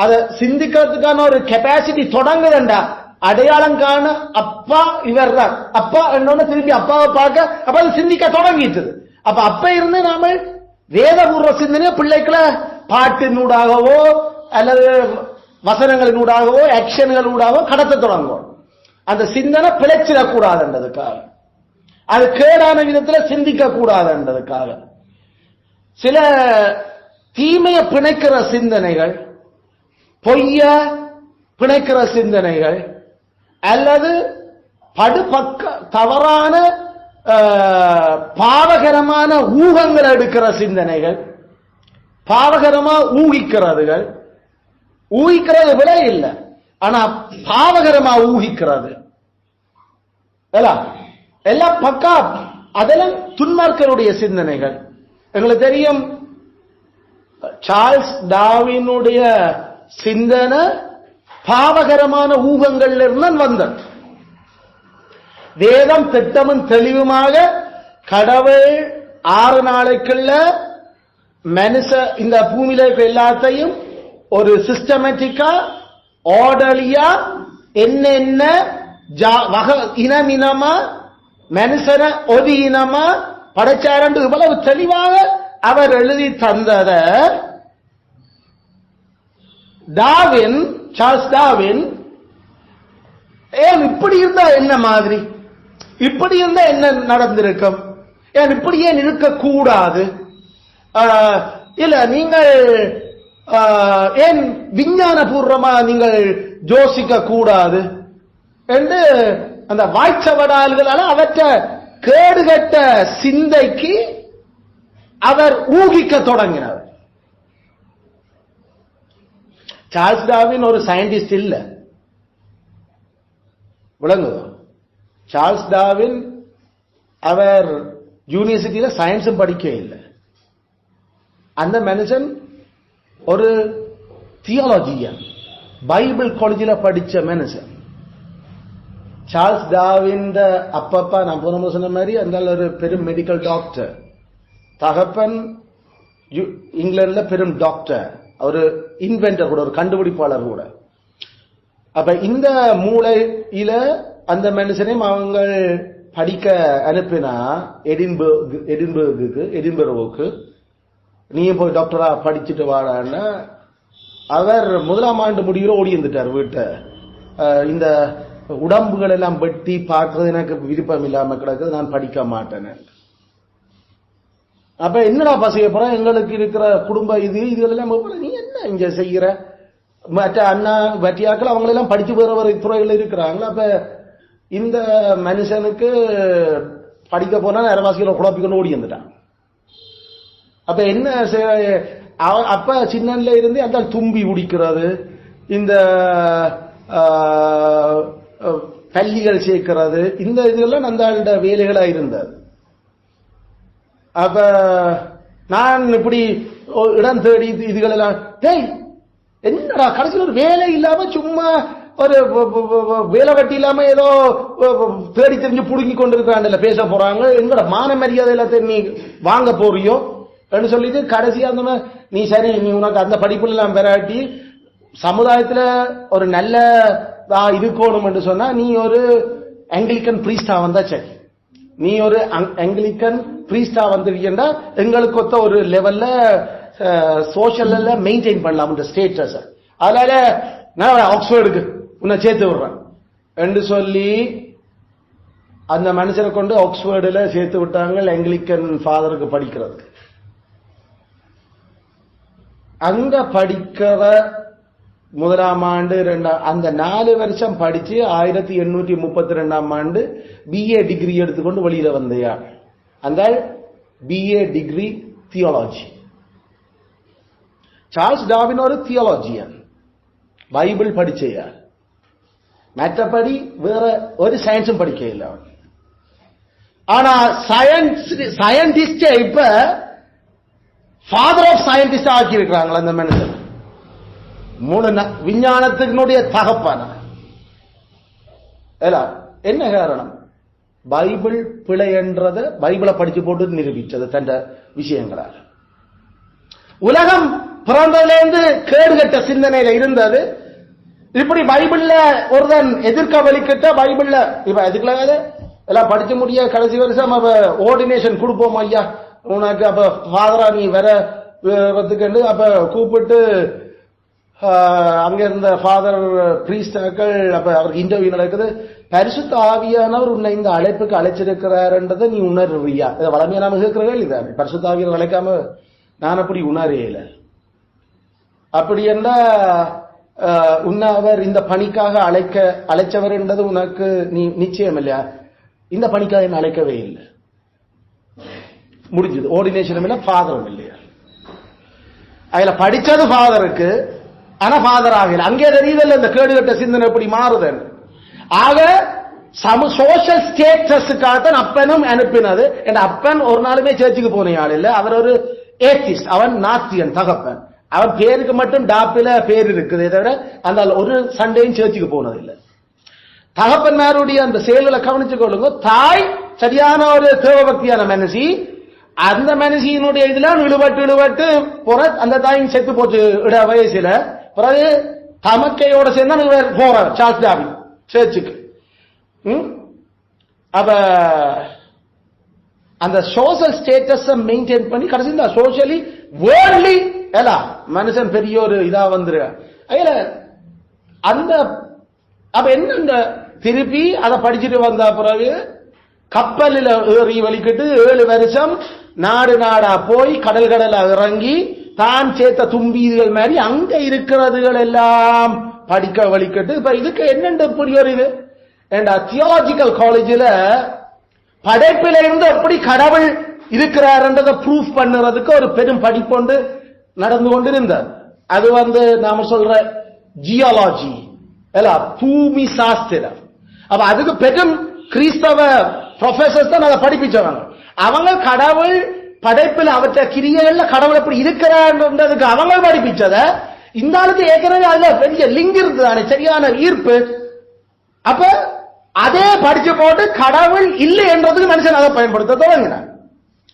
அதை சிந்திக்கிறதுக்கான ஒரு கெப்பாசிட்டி தொடங்குதுண்டா அடையாளம் காண அப்பா இவர் தான் அப்பா என்னன்னு திரும்பி அப்பாவை பார்க்க அப்ப அது சிந்திக்க தொடங்கிட்டது. அப்ப அப்ப இருந்து நாம வேதபூர்வ சிந்தனையை பிள்ளைகளை பாட்டினூடாகவோ அல்லது வசனங்களினூடாகவோ ஆக்ஷன்களூடாகவோ கடத்த தொடங்கும். அந்த சிந்தனை பிழைச்சிடக்கூடாதுன்றதுக்காக, அது கேடான விதத்தில் சிந்திக்க கூடாதுன்றதுக்காக சில தீமைய பிணைக்கிற சிந்தனைகள், பொய்ய பிணைக்கிற சிந்தனைகள் அல்லது படுபக்க தவறான பாவகரமான ஊகங்கள் எடுக்கிற சிந்தனைகள், பாவகரமா ஊகிக்கிறது விட இல்லை, ஆனா பாவகரமா ஊகிக்கிறது எல்லாம் பக்கா, அதெல்லாம் துன்மார்க்கருடைய சிந்தனைகள். எங்களுக்கு தெரியும் சார்ல்ஸ் டார்வினுடைய சிந்தனை பாவகரமான ஊகங்கள்ல இருந்து வந்தது. வேதம் திட்டமும் தெளிவுமாக கடவுள் 6 நாளைக்குள்ள மனுஷ இந்த பூமியில இருக்க எல்லாத்தையும் ஒரு சிஸ்டமேட்டிக்கா ஆர்டர்லியா என்ன இனமினமா மனுஷன ஒரு இனமா படைச்சாரண்டு இவ்வளவு தெளிவாக அவர் எழுதி தந்தத டார்வின், சார்ல்ஸ் டார்வின் ஏன் இப்படி இருந்தா என்ன மாதிரி, இப்படி இருந்தா என்ன நடந்திருக்கும், ஏன் இப்படி ஏன் இருக்கக்கூடாது, இல்ல நீங்கள் ஏன் விஞ்ஞான பூர்வமா நீங்கள் யோசிக்க கூடாது என்று அந்த வாய்ச்சவடால்களால அவற்றை கேடுகட்ட சிந்தைக்கு அவர் ஊகிக்க தொடங்கினார். சார்ல்ஸ் டார்வின் ஒரு சயின்டிஸ்ட் இல்ல, விளங்குதோ? சார்ல்ஸ் டார்வின் அவர் யூனிவர்சிட்டியில சயின்ஸும் படிக்க இல்லை. அந்த மனுஷன் ஒரு தியாலஜியன், பைபிள் காலேஜில் படிச்ச மனுஷன். சார்ல்ஸ் டார்வின் அப்பப்பா நான் போன சொன்ன மாதிரி அந்த ஒரு பெரும் மெடிக்கல் டாக்டர், தகப்பன் இங்கிலாந்துல பெரும் டாக்டர், ஒரு இன்வென்டர் கூட, ஒரு கண்டுபிடிப்பாளர் கூட. அப்ப இந்த மூளையில அந்த மனுஷனையும் அவங்க படிக்க அனுப்பினா எடின்பர்குக்கு நீயும் போய் டாக்டரா படிச்சுட்டு வாடான்னா அவர் 1ஆம் ஆண்டு முடிவில் ஓடி வந்துட்டார் வீட்டை. இந்த உடம்புகள் எல்லாம் வெட்டி பார்க்கறது எனக்கு விருப்பம் இல்லாம கிடக்குது, நான் படிக்க மாட்டேன். அப்ப என்னடா பசங்க போற, எங்களுக்கு இருக்கிற குடும்ப இதுகளெல்லாம் நீ என்ன இங்க செய்யற, மற்ற அண்ணா வட்டியாக்கள் அவங்களெல்லாம் படிச்சு வேற துறைகள் இருக்கிறாங்களா. அப்ப இந்த மனுஷனுக்கு படிக்க போனா நேரவாசிகளை குழப்பிக்கொண்டு ஓடி வந்துட்டான். அப்ப என்ன அப்ப சின்னல இருந்து அந்த தும்பி உடிக்கிறது, இந்த பள்ளிகள் சேர்க்கிறது, இந்த இதெல்லாம் அந்த வேலைகளா இருந்தது. அப்ப நான் இப்படி இடம் தேடி இதுகளெல்லாம் என்னடா கடைசியில் ஒரு வேலை இல்லாம சும்மா ஒரு வேலை வெட்டி இல்லாம ஏதோ தேடி தெரிஞ்சு புடுங்கி கொண்டிருக்காண்ட பேச போறாங்க, எங்கட மான மரியாதை எல்லாத்தையும் நீ வாங்க போறியோ அப்படின்னு சொல்லிட்டு கடைசியா அந்த நீ சரி நீ உனக்கு அந்த படிப்புல எல்லாம் பெறாட்டி சமுதாயத்துல ஒரு நல்ல இருக்கணும் என்று சொன்னா நீ ஒரு ஆங்கிலிக்கன் பிரீஸ்டா வந்தா சரி, நீ ஒரு ஆங்கிலிக்கன் பிரீஸ்டா வந்துருக்கா எங்களுக்கு ஒத்த ஒரு லெவல்ல சோஷியல்ல மெயின்டைன் பண்ணலாம் ஸ்டேட்டஸ். அதனால நான் ஆக்ஸ்போர்டுக்கு உன்னை சேர்த்து விடுறேன் என்று சொல்லி அந்த மனுஷனை கொண்டு ஆக்ஸ்போர்டுல சேர்த்து விட்டாங்க ஆங்கிலிக்கன் ஃபாதருக்கு படிக்கிறதுக்கு. அங்க படிக்கிற 1ஆம் ஆண்டு அந்த 4 வருஷம் படிச்சு 1832ஆம் ஆண்டு பிஏ டிகிரி எடுத்துக்கொண்டு வெளியில வந்தையா. அந்த BA degree theology. Charles Darwin ஒரு தியாலஜியன், பைபிள் படிச்சையா. மற்றபடி வேற ஒரு சயின்ஸும் படிக்க இல்லை. ஆனா சயின்டிஸ்ட் இப்ப ஃபாதர் ஆஃப் சயின்டிஸ்ட் ஆக்கி இருக்கிறாங்களா அந்த மனுஷன், மூணு விஞ்ஞானத்தினுடைய தகப்பான. என்ன காரணம்? பைபிள் பிழை என்றத பைபிளை படிச்சு போட்டு நிரூபிச்சது தன் விஷயங்களால். உலகம் பிறந்ததிலிருந்து கேடுகட்ட சிந்தனையில இருந்தது. இப்படி பைபிள்ல ஒருதன் எதிர்க்க வலிக்கிட்ட பைபிள்ல இப்ப எதுக்குல எல்லாம் படிச்சு முடிய கடைசி வருஷம் அப்ப ஆர்டினேஷன் கொடுப்போம் ஐயா உனக்கு, அப்ப ஃபாதரா நீ வேற அப்ப கூப்பிட்டு அங்க இருந்த ஃபாதர் பிரீஸ்டாக்கள் அப்ப அவருக்கு இன்டர்வியூ நடக்குது. பரிசுத்த ஆவியானவர் உன்னை இந்த அழைப்புக்கு அழைச்சிருக்கிறாருன்றதை நீ உணர்றியா? இதை வளமையா நாம கேட்கிறீர்கள். இதை பரிசுத்த ஆவியர் அழைக்காம நான் அப்படி உணரையில. அப்படி என்ன உன்னை அவர் இந்த பணிக்காக அழைச்சவர் என்றது உனக்கு நீ நிச்சயம் இல்லையா? இந்த பணிக்காக என்ன அழைக்கவே இல்லை. முடிஞ்சது. ஆர்டினேஷனும் இல்லை, ஃபாதரும் இல்லையா? அதுல படிச்சது ஃபாதருக்கு, ஆனா ஃபாதர் ஆகல. அங்கே தெரியுதல்ல இந்த கேடுகட்ட சிந்தனை எப்படி மாறுதல். ஆக சோஷியல் ஸ்டேட்டஸுக்காகத்தான் அப்பனும் அனுப்பினது. என் அப்பன் ஒரு நாளுமே சர்ச்சுக்கு போன ஆள் இல்ல. அவர் ஒரு ஏத்திஸ்ட், அவன் நாத்தியன் தகப்பன். அவன் பேருக்கு மட்டும் டாப்பில பேர் இருக்குது தவிர அந்த ஒரு சண்டையும் சர்ச்சுக்கு போனது இல்லை. தகப்பன்மாருடைய அந்த செயல்களை கவனிச்சு கொள்ளுங்க. தாய் சரியான ஒரு தேவபக்தியான மனுஷி. அந்த மனுஷியினுடைய இதுல இழுபட்டு போற அந்த தாயும் செத்து போச்சு இட வயசுல. பிறகு தமக்கையோட சேர்ந்து போற சார்ல்ஸ் டார்வின் சர்ச்சுக்கு. அப்ப அந்த சோஷியல் ஸ்டேட்டஸ் மெயின்டைன் பண்ணி கடைசி சோஷியலி வேர்ல்ட்லி எல்லாம் மனுஷன் பெரிய ஒரு இதா வந்துரு. அந்த அப்ப என்ன திருப்பி அதை படிச்சுட்டு வந்த பிறகு கப்பலில் ஏறி வலிக்கிட்டு 7 வருஷம் நாடு நாடா போய் கடலா இறங்கி தான் சேர்த்த தும்பீதுகள் மாதிரி அங்க இருக்கிறதுகள் எல்லாம் படிக்க வலிக்கிட்டு. இப்ப இதுக்கு என்னென்ன இப்படி ஒரு இது தியாலஜிக்கல் காலேஜில் படைப்பில இருந்து எப்படி கடவுள் இருக்கிறார்ன்றதை ப்ரூஃப் பண்ணுறதுக்கு ஒரு பெரும் படிப்பு நடந்து கொண்டிருந்தார். அது நாம சொல்ற ஜியாலஜி பூமி சாஸ்திரம். அப்ப அதுக்கு பெரும் கிறிஸ்தவ ப்ரொஃபசர்ஸ் தான் அதை படிப்பிச்சவங்க. அவங்க கடவுள் படைப்பில் அவற்ற கிரியைகள்ல கடவுள் எப்படி இருக்கிறார்ன்றதுக்கு அவங்க படிப்பிச்சத இந்த ஆளுக்கு ஏற்கனவே அதுல பெரிய லிங்க் இருந்ததானே, சரியான ஈர்ப்பு. அப்ப அதே படிச்சு போட்டு கடவுள் இல்லை என்றதுக்கு மனுஷன் அதை பயன்படுத்த தொடங்கினார்.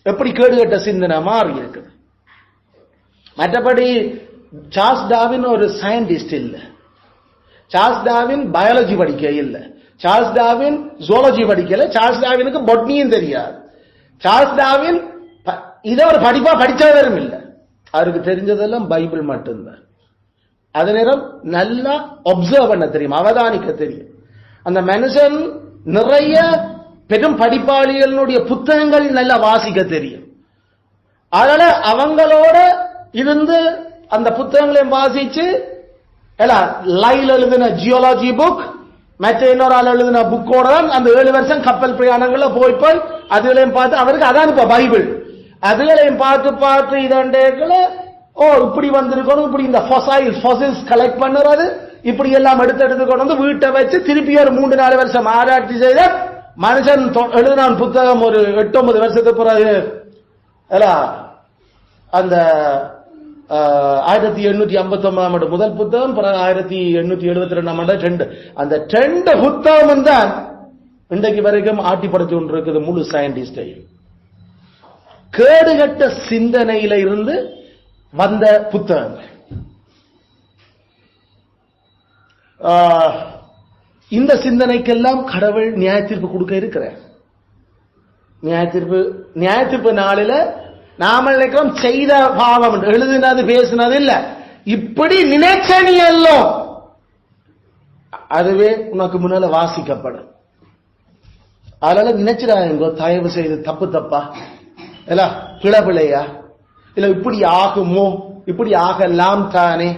எப்படி கேடுகட்ட சிந்தனை மாறி இருக்குது. மற்றபடி சார்ல்ஸ் டார்வின் ஒரு சயின்டிஸ்ட் இல்ல. சார்ல்ஸ் டார்வின் பயாலஜி படிக்க இல்ல. சார்ல்ஸ் டார்வின் ஜூவாலஜி படிக்கல. சார்ல்ஸ் டார்வினுக்கு பொட்னியும் தெரியாது. சார்ல்ஸ் டார்வின் இதை ஒரு படிப்பா படிச்சவரும் இல்லை. அவருக்கு தெரிஞ்சதெல்லாம் பைபிள் மட்டும்தான். அதே நேரம் நல்லா அப்சர்வ் பண்ண தெரியும், அவதானிக்க தெரியும். அந்த மனுஷன் நிறைய பெரும் படிப்பாளிகளுடைய புத்தகங்கள் நல்லா வாசிக்க தெரியும். அதனால அவங்களோட இருந்து அந்த புத்தகங்களையும் வாசிச்சு லைல் எழுதின ஜியாலஜி புக் மற்ற இன்னொரு ஆள் எழுதின புக்கோட தான் அந்த 7 வருஷம் கப்பல் பிரயாணங்கள்ல போய் அதுகளையும் பார்த்து அவருக்கு அதான் இப்ப பைபிள். அதுகளையும் பார்த்து இதண்டேக்கள இப்படி வந்திருக்கணும், இப்படி இந்த ஃபாசில்ஸ் கலெக்ட் பண்ணுறது, இப்படி எல்லாம் எடுத்து கொண்டு வந்து வீட்டை வச்சு திருப்பி ஒரு 3-4 வருஷம் ஆராய்ச்சி செய்த மனுஷன் எழுதினான் புத்தகம். ஒரு 8-9 வருஷத்துக்கு பிறகு அந்த 1859 முதல் புத்தகம், பிறகு 1872 அந்த 2 புத்தகம் தான் இன்றைக்கு வரைக்கும் ஆட்டிப்படுத்தி கொண்டிருக்கிறது முழு சயின்டிஸ்டையும். கேடுகட்ட சிந்தனையில இருந்து வந்த புத்தகங்கள். இந்த சிந்தனைக்கெல்லாம் கடவுள் நியாய தீர்ப்பு கொடுக்க இருக்கிறார். நியாய தீர்ப்பு நாளில நாம நினைக்கிறோம் செய்த பாவம் எழுதினது பேசினது இல்ல, இப்படி நினைச்ச நீ எல்லாம் அதுவே உனக்கு முன்னால வாசிக்கப்படும். அதனால நினைச்சிடாங்க தயவு செய்து தப்பா இல்ல பிழையா இல்ல இப்படி ஆகுமோ இப்படி ஆகலாம் தானே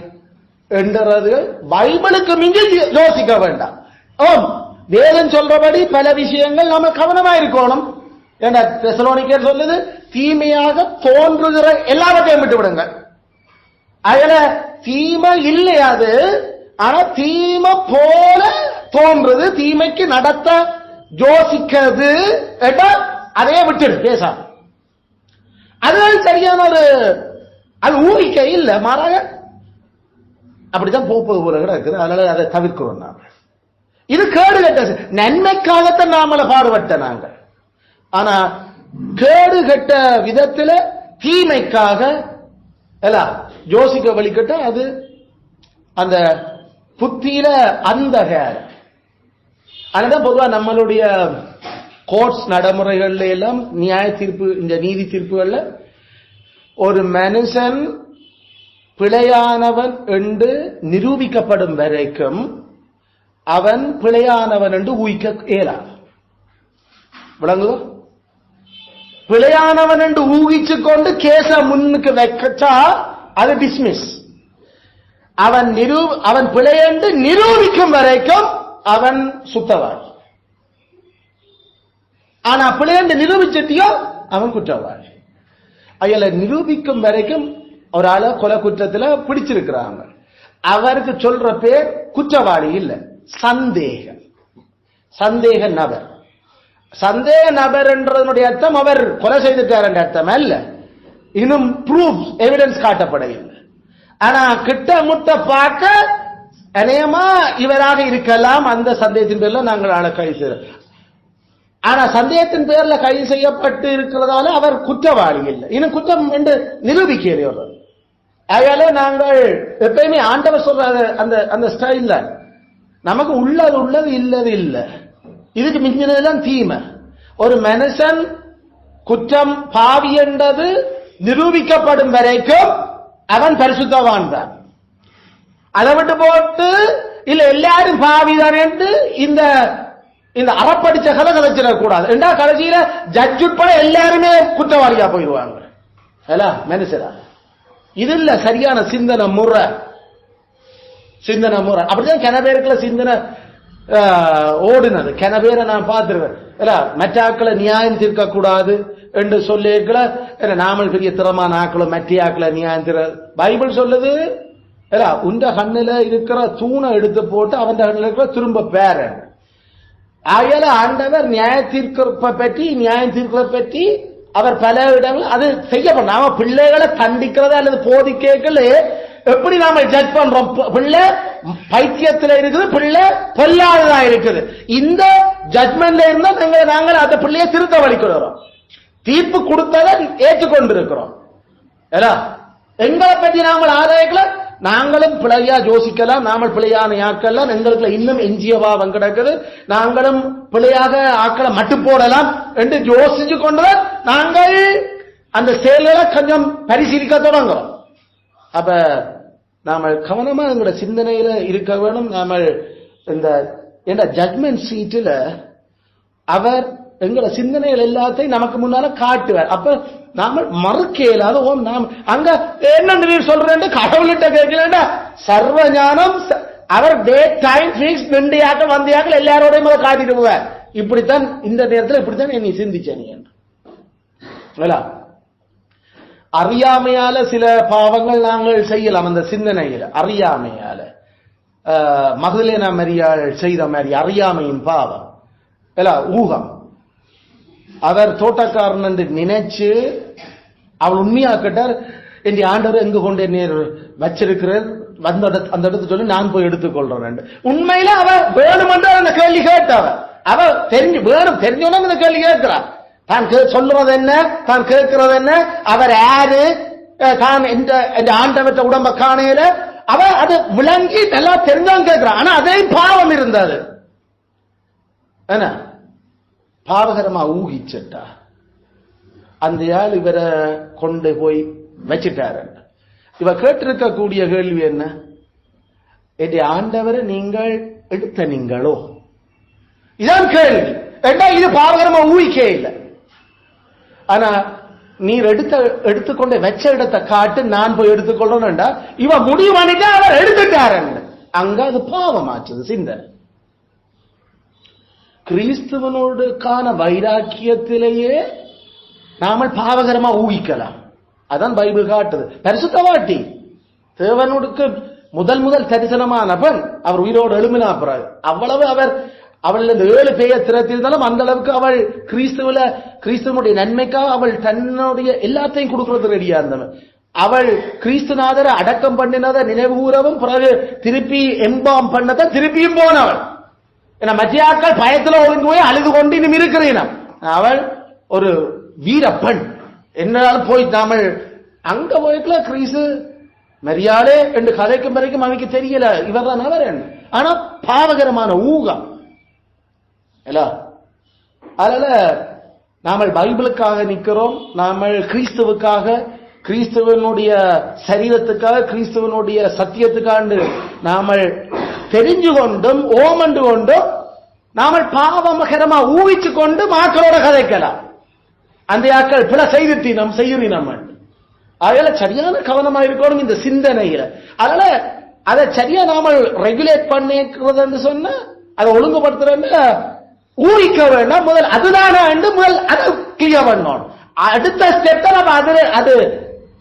என்றது பைபிளுக்கு மிஞ்சி யோசிக்க வேண்டாம். வேதம் சொல்றபடி பல விஷயங்கள் நம்ம கவனமா இருக்கணும். ஏன்னா தெசலோனிக்கேயர் சொல்லுது தீமையாக தோன்றுகிற எல்லாவற்றையும் விட்டு விடுங்க. அதுல தீமை இல்லையாது, ஆனா தீமை போல தோன்றது, தீமைக்கு நடத்த யோசிக்கிறது, அதையே விட்டுடு பேச. அது சரியான ஒரு அது ஊகிக்க இல்ல, மாறாக அப்படித்தான் போப்பது போல இருக்குது. அதனால அதை தவிர்க்கிறோம். நாங்கள் இது கேடு கட்ட நன்மைக்காகத்தான் நாமள பாடுபட்ட நாங்கள். ஆனா கேடு கட்ட விதத்துல தீமைக்காக எல்லாம் யோசிக்க வழிகட்ட அது அந்த புத்தியில அந்த அதுதான் பொதுவா நம்மளுடைய கோர்ட்ஸ் நடைமுறைகள்ல எல்லாம் நியாய தீர்ப்பு, இந்த நீதி தீர்ப்புகள்ல ஒரு மனுஷன் பிழையானவன் என்று நிரூபிக்கப்படும் வரைக்கும் அவன் பிழையானவன் என்று ஊகிக்க இயலாது. விளங்குதோ? பிழையானவன் என்று ஊகிச்சு கொண்டு கேச முன்னுக்கு வைக்கச்சா அது டிஸ்மிஸ். அவன் பிழை என்று நிரூபிக்கும் வரைக்கும் அவன் சுத்தவாளி. ஆனா பிழை என்று நிரூபிச்சிட்டியோ அவன் குற்றவாளி. அயல நிரூபிக்கும் வரைக்கும் ஒரு ஆள கொலை குற்றத்துல பிடிச்சிருக்கிறாங்க, அவருக்கு சொல்ற பேர் குற்றவாளி இல்ல, சந்தேக நபர். சந்தேக நபர் என்றதனுடைய அர்த்தம் அவர் கொலை செய்துட்டார் என்ற அர்த்தம் அல்ல. இன்னும் ப்ரூஃப் எவிடன்ஸ் காட்டப்படவில்லை. ஆனா கிட்ட முட்ட பார்க்க அநேகமா இவராக இருக்கலாம். அந்த சந்தேகத்தின் பேர்ல நாங்கள் ஆளை கைது செய்யறோம். ஆனா சந்தேகத்தின் பேர்ல கைது செய்யப்பட்டு இருக்கிறதால அவர் குற்றவாளி இல்லை, இன்னும் குற்றம் என்று நிரூபிக்கிறோம். அதனால நாங்கள் எப்பயுமே ஆண்டவர் சொல்ற அந்த ஸ்டைல்ல நமக்கு உள்ளது இல்லது இல்ல, இதுக்கு மிஞ்சினதெல்லாம் தீமை. ஒரு மனுஷன் குற்றம் பாவி என்றது நிரூபிக்கப்படும் வரைக்கும் அவன் பரிசுத்தவான் தான். அதை விட்டு போட்டு இல்ல எல்லாரும் பாவிதான் என்று இந்த அறப்படிச்ச கதை கலைச்சிடக்கூடாது. ரெண்டா கடைசியில ஜட்ஜ் உட்பட எல்லாருமே குற்றவாளியா போயிடுவாங்க. மனுஷரா இது இல்ல சரியான சிந்தனை முறை. அப்படிதான் கிண பேருக்குள்ள சிந்தனை ஓடுனது. கிண பேரை நான் பார்த்திருக்கேன். மற்றாக்களை நியாயம் தீர்க்க கூடாது என்று சொல்லிக்கல நாமல் பெரிய திறமான ஆக்களும் மற்ற ஆக்களை நியாயம் தீர பைபிள் சொல்லுது. உண்ட கண்ணில இருக்கிற தூணை எடுத்து போட்டு அவன் கண்ணில் இருக்கிற திரும்ப பேர. ஆகையால ஆண்டவர் நியாயம் தீர்க்கிறத பற்றி அவர் பல இடங்கள் அது செய்யப்படும். நாம பிள்ளைகளை கண்டிக்கிறதா அல்லது போதிக்கல எப்படி நாம ஜட்ஜ் பண்றோம்? பிள்ளை பைத்தியத்தில் இருக்குது, பிள்ளை பொல்லாததா இருக்குது. இந்த ஜட்மெண்ட்ல இருந்தா நாங்கள் அந்த பிள்ளையை திருத்த வலிக்கிறோம். தீர்ப்பு கொடுத்ததை ஏற்றுக்கொண்டிருக்கிறோம். எங்களை பற்றி நாங்கள் ஆதாயக்கல நாங்களும் பிழையா யோசிக்கலாம், நாமல் பிழையான ஆக்கலாம். எங்களுக்கு இன்னும் எஞ்சிய பாவம் கிடக்குது, நாங்களும் பிழையாக ஆக்களை மட்டு போடலாம் என்று யோசிச்சு கொண்டுதான் நாங்கள் அந்த செயல்களை கொஞ்சம் பரிசீலிக்க தொடங்குறோம். அப்ப நாம கவனமா எங்களோட சிந்தனையில இருக்க வேணும். நாம இந்த ஜட்மெண்ட் சீட்டில் அவர் எங்களோட சிந்தனைகள் எல்லாத்தையும் நமக்கு முன்னால காட்டுவார். அப்ப நாம மறுக்க இயலாத நாம் அங்க என்ன சொல்றேன் கடவுள்கிட்ட கேட்கல சர்வ ஞானம் அவர் டேட் டைம் பிக்ஸ் வெண்டியாக வந்தியாக எல்லாரோடையும் அதை காட்டிட்டு போவார். இப்படித்தான் இந்த நேரத்தில் இப்படித்தான் நீ சிந்திச்ச நீ என்று அறியாமையால சில பாவங்கள் நாங்கள் செய்யலாம். அந்த சிந்தனையில் அறியாமையால மகளிர மரியாள் செய்த மாதிரி அறியாமையின் பாவம் ஊகம். அவர் தோட்டக்காரன் என்று நினைச்சு அவள் உண்மையா கேட்டார், என் ஆண்டவர் எங்கு கொண்டே நேர் வச்சிருக்கிறார் அந்த இடத்து சொல்லி நான் போய் எடுத்துக்கொள்றேன். உண்மையில அவர் வேணுமென்ற அந்த கேள்வி கேட்டவர். அவர் வேணும் தெரிஞ்சோன்னு அந்த கேள்வி கேட்கிறார். தான் சொல்றது என்ன, தான் கேட்கிறது என்ன, அவர் யாரு, தான் என் ஆண்டவற்ற உடம்ப காணையில அவர் அது விளங்கி நல்லா தெரிஞ்சான் கேட்கிறான். ஆனா அதே பாவம் இருந்தது. என்ன பாவகரமா ஊகிச்சட்டா அந்த ஆள் இவரை கொண்டு போய் வச்சிட்டாரு. இவ கேட்டிருக்கக்கூடிய கேள்வி என்ன, என் ஆண்டவரை நீங்கள் எடுத்த நீங்களோ? இதான் கேள்வி. இது பாவகரமா ஊகிக்கே இல்லை. ஆனா நீர் எடுத்துக்கொண்ட வச்ச இடத்தை காட்டு, நான் போய் எடுத்துக்கொள்ளணும்டா இவ முடிவு பண்ணிட்டு அவர் எடுத்துட்டாரு. அங்க அது பாவமாச்சது சிந்தனை. கிறிஸ்துவனோடுக்கான வைராக்கியத்திலேயே நாமல் பாவகரமா ஊகிக்கலாம். அதான் பைபிள் காட்டுது. பரிசுத்தவாட்டி தேவனுக்கு முதல் தரிசனமான பெண் அவர் உயிரோடு எழுமினா பிறகு அவ்வளவு அவள் இந்த 7 பேய திறத்திருந்தாலும் அந்த அளவுக்கு அவள் கிறிஸ்துவனுடைய நன்மைக்காக அவள் தன்னுடைய எல்லாத்தையும் கொடுக்கறது ரெடியா இருந்தவன். அவள் கிறிஸ்துநாதரை அடக்கம் பண்ணினதை நினைவு கூறவும் பிறகு திருப்பி எம்பாம் பண்ணதை திருப்பியும் போனவள். ஏன்னா மத்தியாக்கள் பயத்துல ஒழுங்கு போய் அழுது கொண்டு இன்னும் இருக்கிறேன். அவள் ஒரு வீரப்பெண் என்னாலும் போய் தமிழ் அங்க போய்க்கல கிறிஸ்து மரியாதை என்று கதைக்கும் வரைக்கும் அவனுக்கு தெரியல இவர் தான் அவர். ஆனா பாவகரமான ஊகம். அதனால நாமல் பைபிளுக்காக நிற்கிறோம். நாமல் கிறிஸ்துவுக்காக, கிறிஸ்துவனுடைய சரீரத்துக்காக, கிறிஸ்துவனுடைய சத்தியத்துக்காண்டு நாமல் தெரிஞ்சு கொண்டும் ஓமண்டு கொண்டும் நாமல் பாவமகரமா ஊகிச்சு கொண்டு மக்களோட கதைக்கலாம். அந்த ஆக்கள் பிற செய்தினம் செய்யுறினம். அதனால சரியான கவனமா இருக்கணும் இந்த சிந்தனையில. அதனால அதை சரியா நாம ரெகுலேட் பண்ணிக்கிறது சொன்னா அதை ஒழுங்குபடுத்துற ஊழிக்க வேண்டாம். முதல் அதுதான முதல் அதை கிளியர் பண்ணணும். அடுத்த ஸ்டெப் நம்ம அது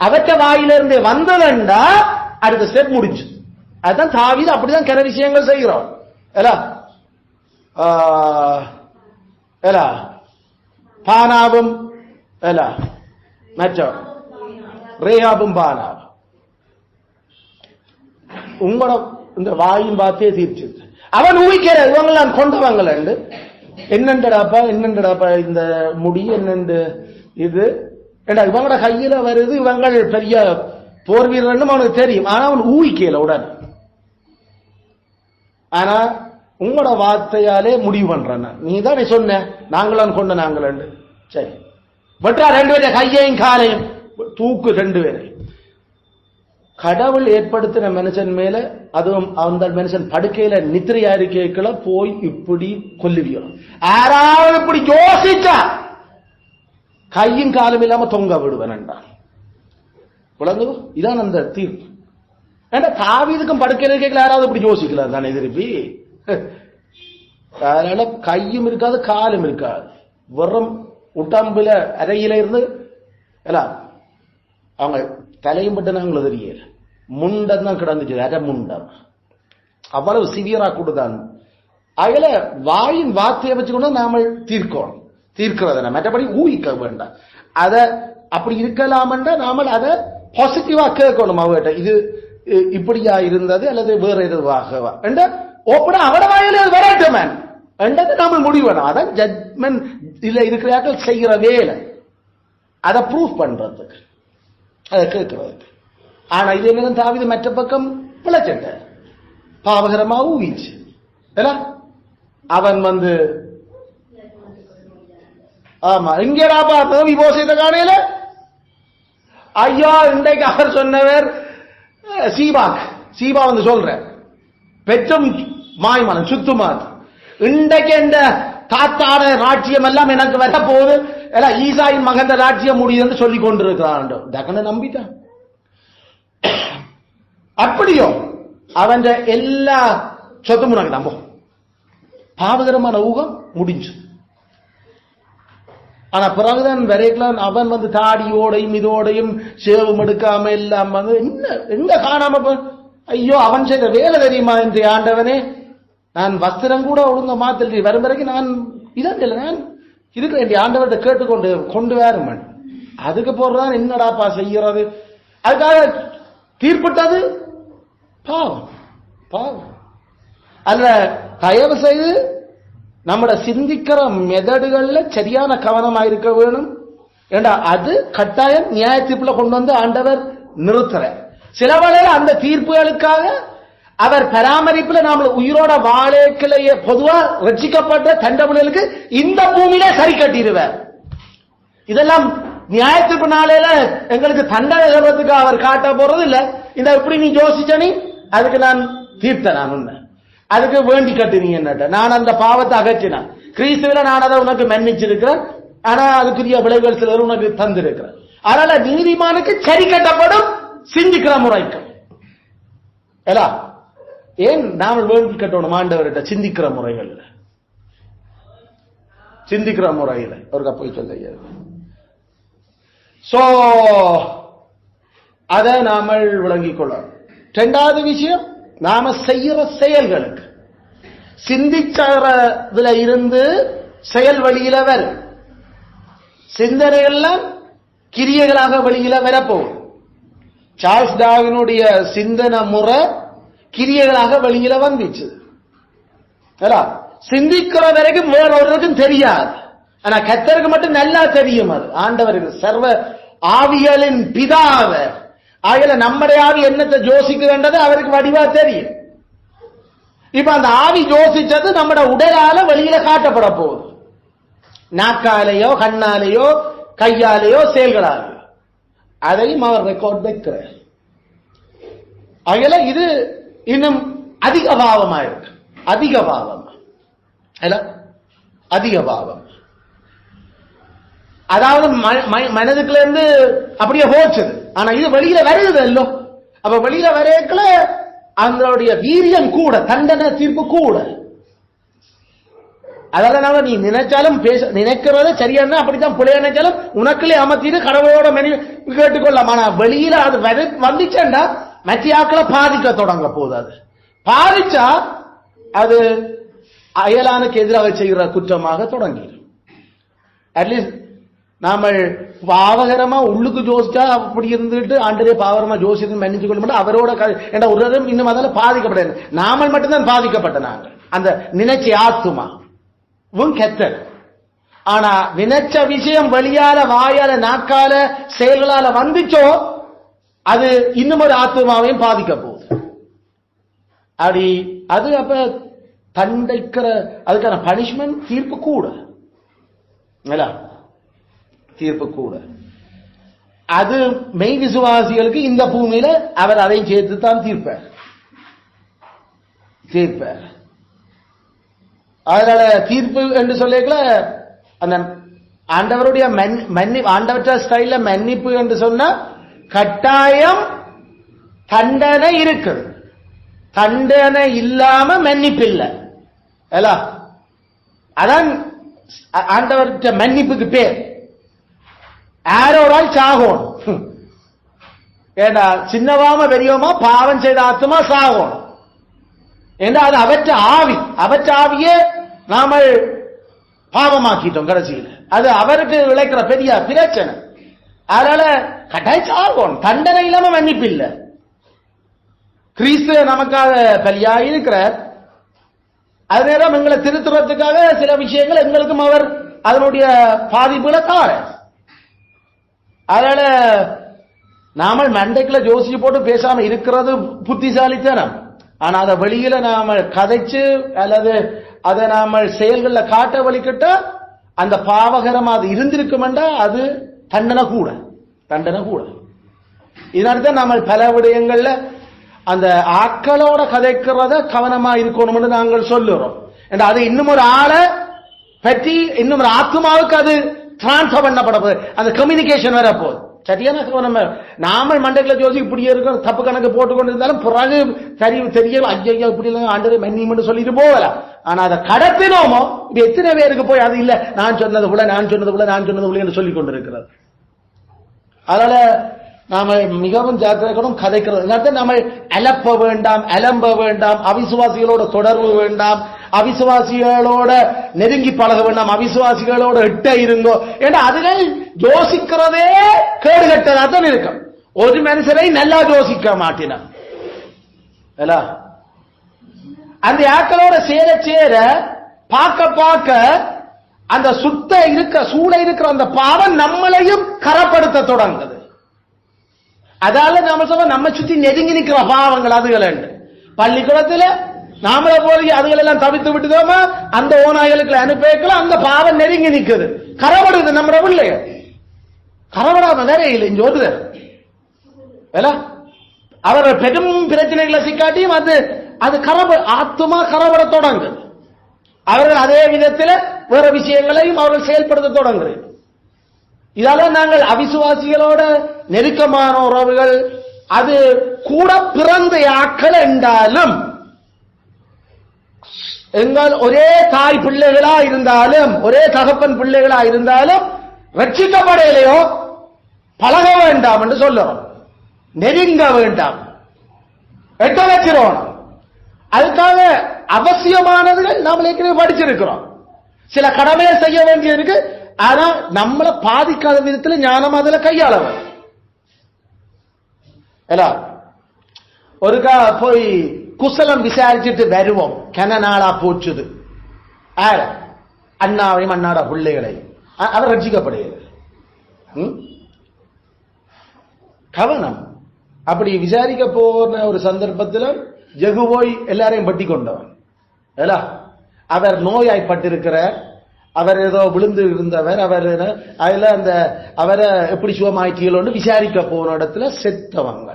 அவற்ற வாயிலிருந்து வந்ததுண்டா அடுத்த ஸ்டெப் முடிஞ்சு. அதுதான் தாவீது அப்படிதான் கிற விஷயங்கள் செய்கிறோம். பானாவும் மற்ற ரேயாபும் பானாவும் உங்களோட இந்த வாயும் பார்த்தே தீர்ச்சு. அவன் ஊழிக்கிற இவங்களாம் கொண்டவங்கள என்னண்டடாப்பா இந்த முடி என்னண்டு இது இவங்களோட கையில வருது. இவங்கள் பெரிய போர் வீரர் அவனுக்கு தெரியும். ஆனா அவன் ஊழிக்கல உடனே. ஆனா உங்களோட வார்த்தையாலே முடிவு பண்றான். நீ தான் சொன்ன நாங்களாம் கொண்ட நாங்கள் சரி பற்றா 2 பேரை கையையும் காலையும் தூக்கு 2 பேரை. கடவுள் ஏற்படுத்தின மனுஷன் மேல அதுவும் அந்த மனுஷன் படுக்கையில நித்திரையா இருக்கைக்குள்ள போய் இப்படி கொல்லுவியோ. யாராவது இப்படி யோசிச்சா கையும் காலும் இல்லாம தொங்க விடுவேன் என்றான். குழந்தை இதான் அந்த தீர்ப்பு. ஏன்னா தாவீதுக்கும் படுக்கையில இருக்கைக்குள்ள யாராவது இப்படி யோசிக்கலாம் தானே திருப்பி. அதனால கையும் இருக்காது காலும் இருக்காது. வெறும் உடம்புல அறையில இருந்து அவங்க தலையும் பட்டு நாங்களும் தெரியல. முண்டம் தான் கிடந்துச்சு. அரை முண்டம் அவ்வளவு சிவியரா கூடுதான். அதுல வாயின் வார்த்தையை வச்சுக்கொண்டு நாம தீர்க்கிறத மற்றபடி ஊகிக்க வேண்டாம். அத அப்படி இருக்கலாம்ன்றா நாம அதை பாசிட்டிவா கேட்கணும். அவர்கிட்ட இது இப்படியா இருந்தது அல்லது வேற எதுவாகவா என்ற ஓப்பனா அவட வாயில வரட்டுமே என்றது நாம முடிவணும். அதான் ஜட்மெண்ட் இதுல இருக்கிறார்கள் செய்கிற வேலை அதை ப்ரூவ் பண்றதுக்கு அதை கேட்கிறதுக்கு. ஆனா இது என்ன தாவீது மற்ற பக்கம் பிழைச்சட்ட பாவகரமா ஊகிச்சு. அவன் ஆமா இங்கேடா பார்த்தோம் விபோசித்த காணையில ஐயா இன்றைக்கு அவர் சொன்னவர் சீபா சொல்ற பெற்றும் மாய்மனம் சுத்துமான் இன்றைக்கு இந்த தாத்தாட ராட்சியம் எல்லாம் எனக்கு வர போகுது ஈசாயின் மகந்த ராட்சியம் முடியுதுன்னு சொல்லிக் கொண்டிருக்கிறான். தக்கன நம்பிட்டான். அப்படியோ அவன் எல்லா சொத்தும் உனக்கு நம்ப பாவகரமான ஊகம் முடிஞ்சு. ஆனா பிறகுதான் வரைக்கலாம் அவன் தாடியோடையும் இதோடையும் சேவம் எடுக்காம எல்லாம் எங்க காணாம ஐயோ அவன் செய்த வேலை தெரியுமா என்று ஆண்டவனே நான் வஸ்திரம் கூட ஒழுங்க மாத்தல் வரும் வரைக்கும் நான் இதான் இல்லை நான் இருக்கிற ஆண்டவர்கிட்ட கேட்டுக்கொண்டு கொண்டு வேறுமன் அதுக்கு போறதான் என்னடாப்பா செய்யறது. அதுக்காக தீர்ப்பிட்டது பாவம் பாவம் அல்ல. தயவு செய்து நம்மட சிந்திக்கிற மெதடுகள்ல சரியான கவனமா இருக்க வேணும். ஏண்டா அது கட்டாயம் நியாய தீர்ப்புல கொண்டு ஆண்டவர் நிறுத்துற. சில வேளையில அந்த தீர்ப்புகளுக்காக அவர் பராமரிப்புல நாம உயிரோட வாழைக்கிளைய பொதுவா ரட்சிக்கப்பட்ட தண்டபிள்ளைகளுக்கு இந்த பூமியில சரி கட்டிடுவார். இதெல்லாம் நியாய தீர்ப்பு நாளையில எங்களுக்கு தண்டனை சொல்றதுக்கு அவர் காட்ட போறது இல்ல. இந்த இப்படி நீ யோசிச்சனி அதுக்கு நான் தீர்த்த நான் உன்ன அதுக்கு வேண்டி கட்டினீங்க நான் அந்த பாவத்தை அகற்றினேன். கிறிஸ்துவில நான் அதை உனக்கு மன்னிச்சிருக்கிறேன். ஆனா அதுக்குரிய விளைவுகள் சிலர் உனக்கு தந்திருக்கிறேன். அதனால நீதிமானுக்கு சரி கட்டப்படும் சிந்திக்கிற முறைக்கு ஏன் நாம வேண்டி கட்டணும் ஆண்டவர்கிட்ட சிந்திக்கிற முறையில் அவருக்கு போய் சொல்ல. சோ அதை நாம விளங்கிக் கொள்ளணும். இரண்டாவது விஷயம், நாம செய்யற செயல்களுக்கு சிந்திச்சதுல இருந்து செயல் வழியில வரும் சிந்தனைகள்லாம் கிரியைகளாக வழியில வரப்போகும். சார்ல்ஸ் டார்வினுடைய சிந்தனை முறை கிரியைகளாக வழியில வந்துச்சு. சிந்திக்கிற வரைக்கும் வேறொருக்கும் தெரியாது. ஆனா கர்த்தருக்கு மட்டும் நல்லா தெரியும். அது ஆண்டவருக்கு சர்வ ஆவியலின் பிதாவ ஆகல நம்முடைய ஆவி என்னத்தை யோசிக்குதுன்றது அவருக்கு வடிவா தெரியும். இப்ப அந்த ஆவி யோசிச்சது நம்மட உடலால வெளியில காட்டப்பட போகுது. நாக்காலேயோ கண்ணாலேயோ கையாலேயோ செயல்களாலேயோ அதையும் அவர் ரெக்கார்ட் வைக்கிறார். ஆகல இது இன்னும் அதிக பாவமா இருக்கு. அதிக பாவம் அதிக பாவம் அதாவது மனதுக்குள்ள இருந்து அப்படியே போச்சுது. ஆனா இது வெளியில வருது இல்லோ. அப்ப வெளியில வரையக்குள்ள அதனுடைய வீரியம் கூட, தண்டனை தீர்ப்பு கூட. அதனால நீ நினைச்சாலும் நினைக்கிறத சரியான அப்படித்தான் பிள்ளை நினைச்சாலும் உனக்குள்ளே அமர்த்திட்டு கடவுளோட மெனி கேட்டுக்கொள்ளலாம். ஆனா வெளியில அது வந்துச்சேன்டா மத்தியாக்களை பாதிக்க தொடங்க போகுது. அது பாதிச்சா அது அயலானுக்கு எதிராக செய்கிற குற்றமாக தொடங்கிடும். அட்லீஸ்ட் நாம பாவகரமா உள்ளுக்கு ஜோசிச்சா அப்படி இருந்துட்டு ஆண்டரே பாவகரமா ஜோசித்து மன்னிச்சு கொள்ள மாட்டோம். அவரோட ஒரு இன்னும் அதில் பாதிக்கப்படாது. நாமல் மட்டும்தான் பாதிக்கப்பட்ட நாங்கள் அந்த நினைச்ச ஆத்துமா கெத்தல். ஆனா நினைச்ச விஷயம் வெளியால வாயால நாக்கால செயல்களால வந்துச்சோ அது இன்னும் ஒரு ஆத்மாவையும் பாதிக்க போகுது. அப்படி அது அப்ப தண்டிக்கிற அதுக்கான பனிஷ்மெண்ட் தீர்ப்பு கூட, தீர்ப்பு கூட. அது மெய் விசுவாசிகளுக்கு இந்த பூமியில அவர் அதை சேர்த்து தான் தீர்ப்பார். அதனால தீர்ப்பு என்று சொல்லிக்கல அந்த ஆண்டவருடைய ஆண்டவற்ற ஸ்டைல மன்னிப்பு என்று சொன்ன கட்டாயம் தண்டனை இருக்குது. தண்டனை இல்லாம மன்னிப்பு இல்லை. அதான் ஆண்டவர்கிட்ட மன்னிப்புக்கு பேர். யாரோடால் சாகணும். ஏண்டா சின்னவாம பெரியவமா பாவம் செய்த ஆத்மா சாகணும். ஏண்டா அது அவற்ற ஆவி. அவற்ற ஆவியே நாம பாவமாக்கிட்டோம் கடைசியில். அது அவருக்கு விளைக்கிற பெரிய பிரச்சனை. அதனால கட்டாயம் சாகணும். தண்டனை இல்லாம மன்னிப்பு இல்லை. கிறிஸ்து நமக்காக பலியாக இருக்கிறார். அது நேரம் எங்களை திருத்துறதுக்காக சில விஷயங்கள் எங்களுக்கும் அவர் அதனுடைய பாதிப்புகளை தார. அதனால நாம மண்டைக்குள்ள ஜோசிச்சு போட்டு பேசாம இருக்கிறது புத்திசாலித்தனம். ஆனா அதை வெளியில நாம கதைச்சு அல்லது அதை நாம செயல்கள்ல காட்ட வலிக்கிட்ட அந்த பாவகரமா அது இருந்திருக்குமெண்டா அது தண்டனை கூட. தண்டனை கூட. இதனால்தான் நாம பல விடயங்கள்ல அந்த ஆக்களோட கதைக்கிறத கவனமா இருக்கணும்னு நாங்கள் சொல்லுறோம். அது இன்னும் ஒரு ஆளை பற்றி இன்னும் ஒரு ஆத்மாவுக்கு அது டிரான்ஸ்பர் பண்ணப்பட போகுது. அந்த கம்யூனிகேஷன் வர போகுது. சரியான கவனம். நாம மண்டல ஜோசி இப்படி இருக்க தப்பு கணக்கு போட்டுக்கொண்டு இருந்தாலும் பிறகு தெரியல ஐயோ இப்படி ஆண்டு மன்னியும் சொல்லிட்டு போகலாம். ஆனா அதை கடத்தினோமோ இது எத்தனை பேருக்கு போய் அது இல்ல நான் சொன்னது போல நான் சொன்னது போல நான் சொன்னது போல என்று சொல்லிக் கொண்டிருக்கிறது. அதனால நாம மிகவும் ஜாக்கிரதையும் கதைக்கிறது. நம்ம அலப்ப வேண்டாம், அலம்ப வேண்டாம், அவிசுவாசிகளோட தொடர்பு வேண்டாம், அவிசுவாசிகளோட நெருங்கி பழக வேண்டாம், அவிசுவாசிகளோட இட்ட இருங்கோ ஏன்னா அதுகள் யோசிக்கிறதே கேடுகட்டதா தான் இருக்கும். ஒரு மனுஷரை நல்லா யோசிக்க மாட்டினார். அந்த ஆக்களோட சேர சேர பார்க்க பார்க்க அந்த சுத்த இருக்க சூழ இருக்கிற அந்த பாவம் நம்மளையும் கரப்படுத்த தொடங்குது. அதால நாம சொல்ல நம்ம சுத்தி நெருங்கி நிற்கிற பாவங்கள் அதுகள் பள்ளிக்கூடத்துல நாமள போய் அதுகள் எல்லாம் தவித்து விட்டுதோமா அந்த ஓநாய்களுக்கு அனுப்பிக்கலாம். அந்த பாவம் நெருங்கி நிற்குது, கரப்படுது. நம்ம பிள்ளைய கரப்படாம வேற இல்லை. இங்க வருது அவர் பெரும் பிரச்சனைகளை சிக்காட்டியும் அது அது ஆத்மா கரப்பட தொடங்குது. அவர்கள் அதே விதத்தில் வேற விஷயங்களையும் அவர்கள் செயல்படுத்த தொடங்குது. இதால நாங்கள் அவிசுவாசிகளோட நெருக்கமான உறவுகள் அது கூட பிறந்த ஆக்கள் என்றாலும் எங்கள் ஒரே தாய் பிள்ளைகளா இருந்தாலும் ஒரே தகப்பன் பிள்ளைகளா இருந்தாலும் ரட்சிக்கப்படையிலையோ பழக வேண்டாம் என்று சொல்லுறோம். நெருங்க வேண்டாம். எட்ட வச்சிருவோம். அதுக்காக அவசியமானதுகள் நாம் ஏற்கனவே படிச்சிருக்கிறோம். சில கடமையை செய்ய வேண்டியிருக்கு. ஆனா நம்மளை பாதிக்காத விதத்தில் ஞானம் அதுல கையாளவர். ஒருக்கா போய் குசலம் விசாரிச்சுட்டு வருவோம். கன நாளா போச்சுது. அண்ணாவையும் அண்ணாட பிள்ளைகளை அவர் ரட்சிக்கப்படுகிறது. கவனம். அப்படி விசாரிக்க போன ஒரு சந்தர்ப்பத்தில் ஜகு போய் எல்லாரையும் பட்டி கொண்டவன். அவர் நோயாய்ப்பட்டிருக்கிறார். அவர் ஏதோ விழுந்து இருந்தவர். அவர் அதுல அந்த அவரை எப்படி சுகமாயிட்டீங்களோன்னு விசாரிக்க போன இடத்துல செத்தவங்க.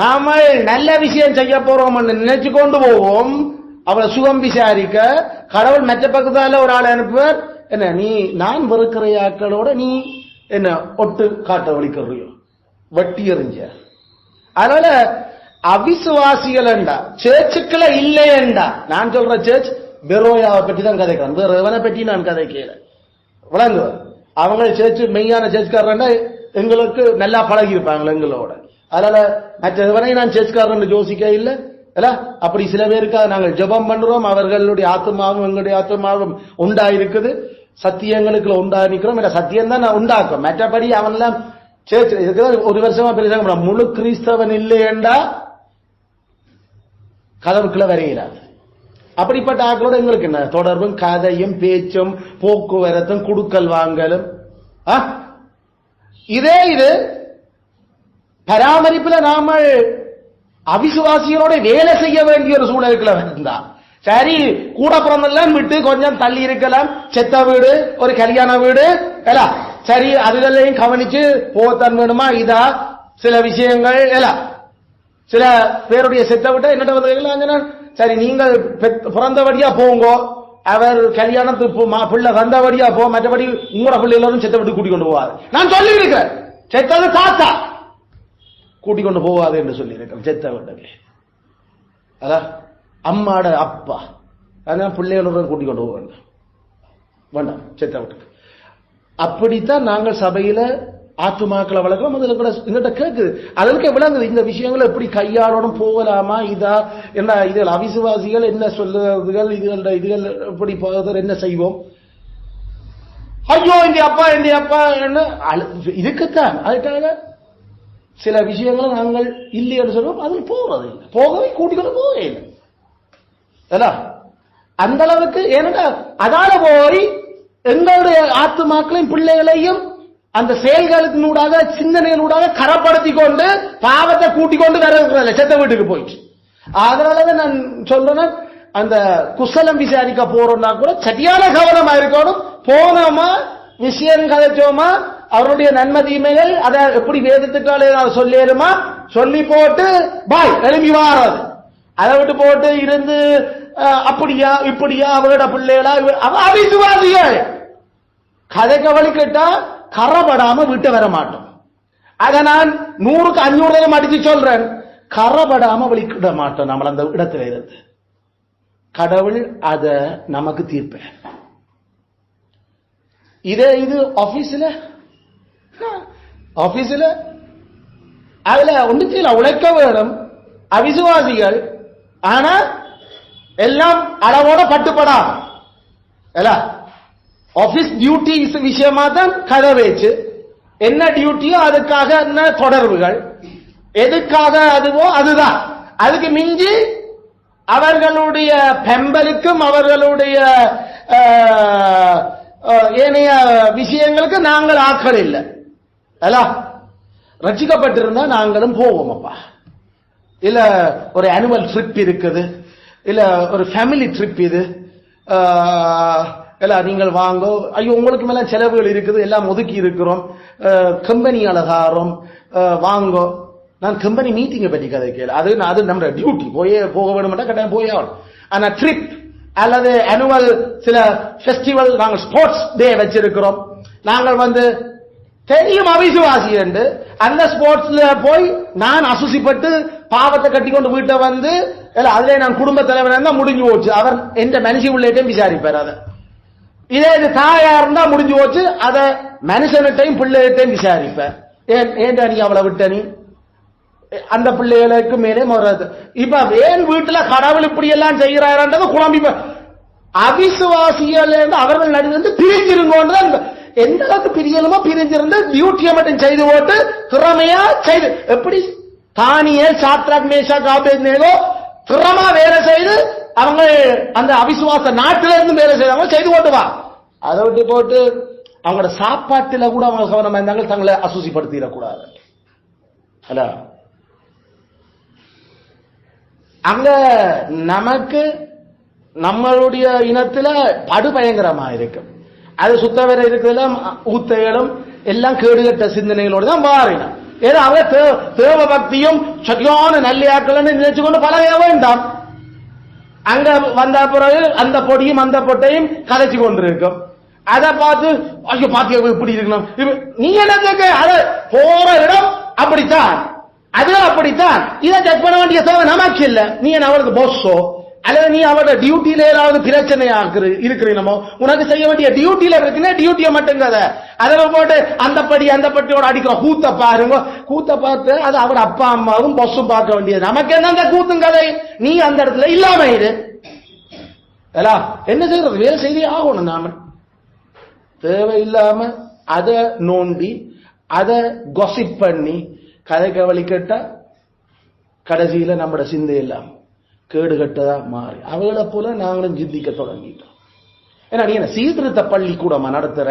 நாம நல்ல விஷயம் செய்ய போறோம் நினைச்சு கொண்டு போவோம். அவளை சுகம் விசாரிக்க கடவுள் மெச்ச பக்கத்தால ஒரு ஆள் அனுப்புவார். என்ன நீ நான் வெறுக்கிற ஆட்களோட நீ என்ன ஒட்டு காட்ட வலிக்கிறியோ வட்டி எறிஞ்ச. அதனால அவிசுவாசிகள் என்றா சேர்ச்சுக்கள இல்லை என்றா நான் சொல்ற சேர்ச் பெரோயாவை பற்றி தான் கதைக்கிறேன். வேற எவனை பற்றி நான் கதைக்கல. விளங்கு அவங்க சேர்ச்சு மெய்யான சேர்ச்சுக்காரன்னா எங்களுக்கு நல்லா பழகி இருப்பாங்க எங்களோட. அதனால மற்ற எவனை நான் சேர்ச்சுக்காரன் யோசிக்க இல்லை. அப்படி சில பேருக்காக நாங்கள் ஜெபம் பண்றோம். அவர்களுடைய ஆத்மாவும் எங்களுடைய ஆத்மாவும் உண்டாயிருக்குது. சத்தியங்களுக்கு உண்டாயிருக்கிறோம். சத்தியம் தான் நான் உண்டாக்கும். மற்றபடி அவன் எல்லாம் சேர்ச்சு ஒரு வருஷமா பெரிய முழு கிறிஸ்தவன் இல்லையண்டா கதவுக்குள்ள வரையிறாது. அப்படிப்பட்ட ஆக்களோட எங்களுக்கு என்ன தொடர்பும் கதையும் பேச்சும் போக்குவரத்தும் குடுக்கல் வாங்கலும். இதே இது பராமரிப்புல நாம அவிசுவாசிகளோட வேலை செய்ய வேண்டிய ஒரு சூழலுக்குள்ள இருந்தா சரி கூட பிறந்தெல்லாம் விட்டு கொஞ்சம் தள்ளி இருக்கலாம். செத்த வீடு ஒரு கல்யாண வீடு சரி அதுகளையும் கவனிச்சு போத்தன் வேணுமா இதா சில விஷயங்கள் சில பேருடைய செத்த விட்ட என்ன சரி நீங்கள் பிறந்தபடியா போங்க. அவர் கல்யாணத்துக்கு பிள்ளை வந்தபடியா போ. மற்றபடி உங்களோட பிள்ளை எல்லாரும் செத்த விட்டு கூட்டிக் கொண்டு போவாது. நான் சொல்லி இருக்கிறேன் செத்தது தாத்தா கூட்டிக் கொண்டு போவாது என்று சொல்லி இருக்கிறேன். செத்த விட்டவே அதான் அம்மாட அப்பா அதான் பிள்ளைகளுடன் கூட்டிக் கொண்டு போக வேண்டாம் வேண்டாம் செத்த விட்டுக்கு. அப்படித்தான் நாங்கள் சபையில ஆத்துமாக்களை வளர்க்கிறோம். அதுல கூட எங்கிட்ட கேட்குது அதற்கு விளங்குது இந்த விஷயங்களை எப்படி கையாளோடும் போகலாமா இதா என்ன இதுகள் அவிசுவாசிகள் என்ன சொல்லுறதுகள் இதுகள் எப்படி போகுது என்ன செய்வோம். ஐயோ இந்த அப்பா என்ன இதுக்குத்தான் அதுக்காக சில விஷயங்களை நாங்கள் இல்லைன்னு சொல்லுவோம். அதில் போறது இல்லை. போகவே கூட்டிக்கொண்டு போகவே இல்லை. அந்த அளவுக்கு ஏன்னா அதால போய் எங்களுடைய ஆத்துமாக்களையும் பிள்ளைகளையும் அந்த செயல்களினூடாக சிந்தனைகளூடாக கரப்படுத்தி கொண்டு பாவத்தை கூட்டிக் கொண்டு வர செத்த வீட்டுக்கு போயிட்டு. அதனாலதான் நான் சொல்றேன் அந்த குசலம் விசாரிக்க போறோம்னா கூட சரியான கவனமா இருக்கணும். போனோமா விஷயம் கதைச்சோமா அவருடைய நன்மை தீமைகள் அதை எப்படி வேதத்துக்காலே சொல்லிடுமா சொல்லி போட்டு பாய் எழுப்பி வாராது. அதை விட்டு போட்டு இருந்து அப்படியா இப்படியா அவரோட பிள்ளைகளா அவிசுவாசிகள் கதைக்க வழி கேட்டா கரப்படாம விட்டு வர மாட்டோம். அதை நான் 100க்கு 500 அடிச்சு சொல்றேன். கரப்படாம வழிக்கிட மாட்டோம். நம்மள அந்த இடத்துல இருந்து கடவுள் அத நமக்கு தீர்ப்ப. இதே இது ஆபீஸ்ல அதுல ஒன்றுல உழைக்க வேணும் அவிசுவாசிகள். ஆனா எல்லாம் அளவோட பட்டுப்படாம ஆபீஸ் டியூட்டி விஷயமா தான் கதை வச்சு என்ன டியூட்டியோ அதுக்காக என்ன தொடர்புகள் எதுக்காக அதுவோ அதுதான். அதுக்கு மிஞ்சி அவர்களுடைய பெம்பலுக்கும் அவர்களுடைய ஏனைய விஷயங்களுக்கு நாங்கள் ஆட்கள் இல்லை. ரட்சிக்கப்பட்டிருந்தா நாங்களும் போவோம். அப்பா இல்ல ஒரு ஆனுவல் ட்ரிப் இருக்குது, இல்ல ஒரு ஃபேமிலி ட்ரிப் இது நீங்கள் வாங்க. ஐயோ உங்களுக்கு மேல செலவுகள் இருக்குது எல்லாம் ஒதுக்கி இருக்கிறோம். கம்பெனி அழகாரம் வாங்கோ. நான் கம்பெனி மீட்டிங்கை பற்றி கதை கேளு. அது நம்ம டியூட்டி போக வேணும்னா கட்டாயம் போய் ஆகணும். ஆனா ட்ரிப் அல்லது ஆனுவல் சில ஃபெஸ்டிவல் நாங்கள் ஸ்போர்ட்ஸ் டே வச்சிருக்கிறோம். நாங்கள் தெரியும் அவிசுவாசி என்று அந்த ஸ்போர்ட்ஸ்ல போய் நான் அசுசிப்பட்டு பாவத்தை கட்டி கொண்டு வீட்டை அதுல நான் குடும்ப தலைவர் இருந்தா முடிஞ்சு போச்சு. அவர் எந்த மனுஷி உள்ளேட்டையும் விசாரிப்பார். அதை இதே இது தாயா இருந்தா முடிஞ்சு போச்சு. அதை மனுஷன்கிட்டையும் பிள்ளைகிட்டையும் விசாரிப்பார். ஏன்டா நீ அவளை விட்ட நீ அந்த பிள்ளைகளுக்கு மேலே வர்றது. இப்ப வேன் வீட்டுல கடவுள் இப்படி எல்லாம் செய்யறாருன்றது குழம்பி அவிசுவாசிகள் அவர்கள் நடுந்து பிரிஞ்சிருங்கோன்னு எந்த அளவுக்கு பிரியணுமோ பிரிஞ்சிருந்து டியூட்டியை மட்டும் செய்து போட்டு திறமையா செய்து எப்படி தானியல் சாத்ராக் மேஷாக் ஆபேத்நேகோ திறமா வேலை செய்து அவங்க அந்த அவிசுவாச நாட்டில இருந்து வேலை செய்தவங்க செய்து போட்டு வா. அதை விட்டு போட்டு அவங்களோட சாப்பாட்டுல கூட அவங்க கவனமா இருந்தாங்க, தங்களை அசூசிப்படுத்திடக்கூடாது. அல்ல அங்க நமக்கு நம்மளுடைய இனத்துல படுபயங்கரமா இருக்கு. அது சுத்த வேற இருக்கிறதுல ஊத்தைகளும் எல்லாம் கேடுகட்ட சிந்தனைகளோடு தான் மாறினான். ஏன்னா அவங்க தேவ பக்தியும் சரியான நல்லியாக்கள் நினைச்சு கொண்டு பழக வேண்டாம். அங்க வந்த பிறகு அந்த பொடியும் அந்த பொட்டையும் கதைச்சு கொண்டிருக்கும். அதை பார்த்து ஐயோ பாத்தியா இப்படி இருக்கணும், நீ என்ன கேட்க, அத போற இடம் அப்படித்தான், அது அப்படித்தான். இதை செக் பண்ண வேண்டிய தேவை நமக்கு இல்ல. நீ என்ன அவருக்கு போஸோ அல்லது நீ அவரோட டியூட்டியில ஏதாவது பிரச்சனை இருக்கிறீனமோ, உனக்கு செய்ய வேண்டிய டியூட்டியில இருக்குன்னா டியூட்டியை மட்டும் கதை. அதை போட்டு அந்த பட்டியோட அடிக்கிற கூத்த பாருங்க, கூத்த பார்த்து அது அவர் அப்பா அம்மாவும் பஸ்ஸும் பார்க்க வேண்டியது. நமக்கு என்ன அந்த கூத்தும் கதை, நீ அந்த இடத்துல இல்லாம இரு. என்ன செய்யறது, வேலை செய்தே ஆகணும். நாம தேவையில்லாம அதை நோண்டி அதை கொசிப் பண்ணி கதை கவலி கேட்ட கடைசியில நம்மட சிந்தை எல்லாம் கேடுகட்டதா மாறி அவளை போல நாங்களும் சிந்திக்க தொடங்கிட்டோம். ஏன்னா நீ என்ன சீர்திருத்த பள்ளிக்கூடமா நடத்துற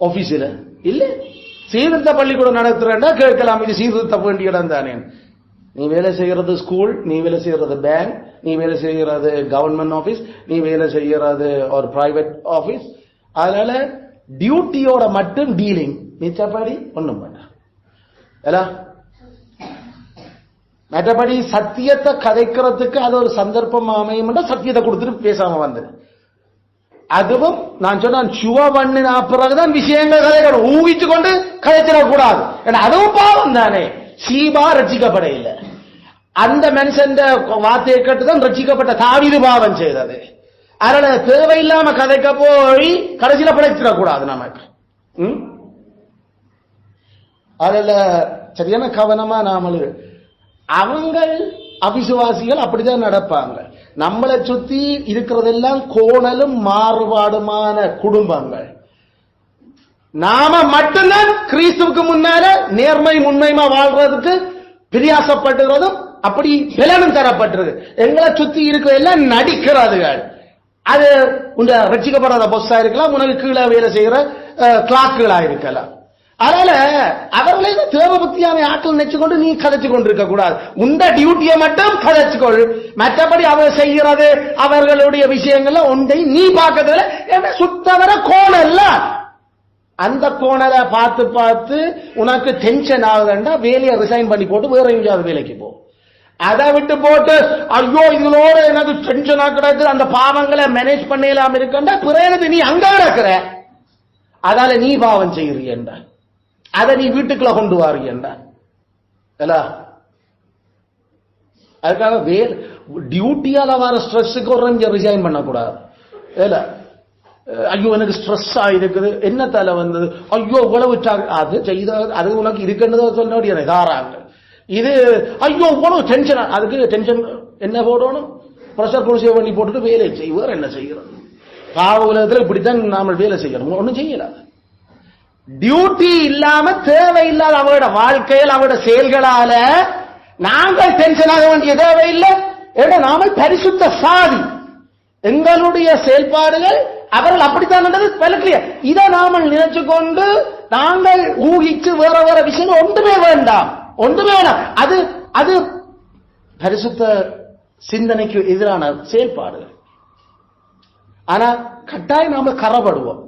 ஆபீஸ்ல இல்ல, சீர்திருத்த பள்ளிக்கூடம் நடத்துறா கேட்கலாம், இது சீர்திருத்த வேண்டிய இடம் தானே. நீ வேலை செய்யறது ஸ்கூல், நீ வேலை செய்யறது பேங்க், நீ வேலை செய்யறது கவர்மெண்ட் ஆபீஸ், நீ வேலை செய்யறது ஒரு பிரைவேட் ஆபீஸ். அதனால டியூட்டியோட மட்டும் டீலிங், மிச்சப்படி ஒண்ணும் பண்ண. மற்றபடி சத்தியத்தை கதைக்கிறதுக்கு அது ஒரு சந்தர்ப்பம் அமையும், சத்தியத்தை கொடுத்துட்டு பேசாம வந்தது. அதுவும் நான் சொன்ன சுவ பண்ணின பிறகுதான் விஷயங்கள் கதைக்கணும், ஊகிச்சு கொண்டு கதைச்சிடக்கூடாது. ஏன்னா அதுவும் பாவம் தானே. சீபா ரட்சிக்கப்பட இல்லை, அந்த மனுஷன் வார்த்தையை கேட்டுதான் ரட்சிக்கப்பட்ட தாவீது பாவம் செய்தது. அதனால தேவையில்லாம கதைக்க போய் கடைசியில படைச்சிடக்கூடாது நமக்கு. அதுல சரியான கவனமா நாம அவங்க அவிசுவாசிகள் அப்படிதான் நடப்பாங்க. நம்மளை சுத்தி இருக்கிறதெல்லாம் கோணலும் மாறுபாடுமான குடும்பங்கள். நாம மட்டும்தான் கிறிஸ்துவுக்கு முன்னால நேர்மை உண்மையுமா வாழ்றதுக்கு பிரியாசப்பட்டுறதும் அப்படி பலனும் தரப்பட்டிருக்கு. எங்களை சுத்தி இருக்கிற எல்லாம் நடிக்கிறதுகள். அது உங்க ரட்சிக்கப்படாத பொஸ்ஸா இருக்கலாம், உனக்கு கீழே வேலை செய்யற கிளாக்குகளா இருக்கலாம். அதனால அவர்களே தேவ பக்தியான ஆட்கள் நினைச்சுக்கொண்டு நீ கதைச்சு கொண்டிருக்க கூடாது. உந்த டியூட்டியை மட்டும் கதைச்சுக்கொள். மற்றபடி அவர் செய்கிறது அவர்களுடைய விஷயங்கள்ல ஒன்றை நீ பார்க்கறதுல என்ன சுத்தவர கோணல்ல, அந்த கோணலை பார்த்து பார்த்து உனக்கு டென்ஷன் ஆகுதுண்டா வேலையை ரிசைன் பண்ணி போட்டு வேற எங்கேயாவது வேலைக்கு போ. அதை விட்டு போட்டு ஐயோ இதோட எனக்கு டென்ஷனா கிடக்கு, அந்த பாவங்களை மேனேஜ் பண்ணலாம் இருக்கா பிறகு நீ அங்க கிடக்குற, அதால நீ பாவம் செய்யறியண்டா, அதை நீ வீட்டுக்குள்ள கொண்டு வாரியண்டா. அதுக்காக டியூட்டியால வர ஸ்ட்ரெஸ்ஸுக்கு ஒரு ரிசைன் பண்ணக்கூடாது. ஐயோ எனக்கு ஸ்ட்ரெஸ் ஆயிருக்குது, என்னத்தால வந்தது, ஐயோ இவ்வளவு அது செய்த அது உனக்கு இருக்குன்றத சொல்ல தாராங்க. இது ஐயோ இவ்வளவு டென்ஷன், அதுக்கு டென்ஷன் என்ன போடணும், ப்ரெஷர் குடிசை பண்ணி போட்டுட்டு வேலை செய்வார். என்ன செய்யறது, பாவ உலகத்தில் இப்படித்தான் நாம வேலை செய்யணும், ஒன்னும் செய்யல. டியூட்டி இல்லாம தேவையில்லாத அவரோட வாழ்க்கையில் அவரோட செயல்களால நாங்கள் டென்ஷன் ஆக வேண்டிய தேவையில்லை. ஏன்னா நாம பரிசுத்த சாதி, எங்களுடைய செயல்பாடுகள் அவர்கள் அப்படித்தான் விளக்கலையா. இதை நாம நினைச்சு கொண்டு நாங்கள் ஊகிச்சு வேற வேற விஷயம் ஒன்றுமே வேண்டாம், ஒன்றுமே வேண்டாம். அது அது பரிசுத்த சிந்தனைக்கு எதிரான செயல்பாடுகள். ஆனா கட்டாயம் நாம கரப்படுவோம்,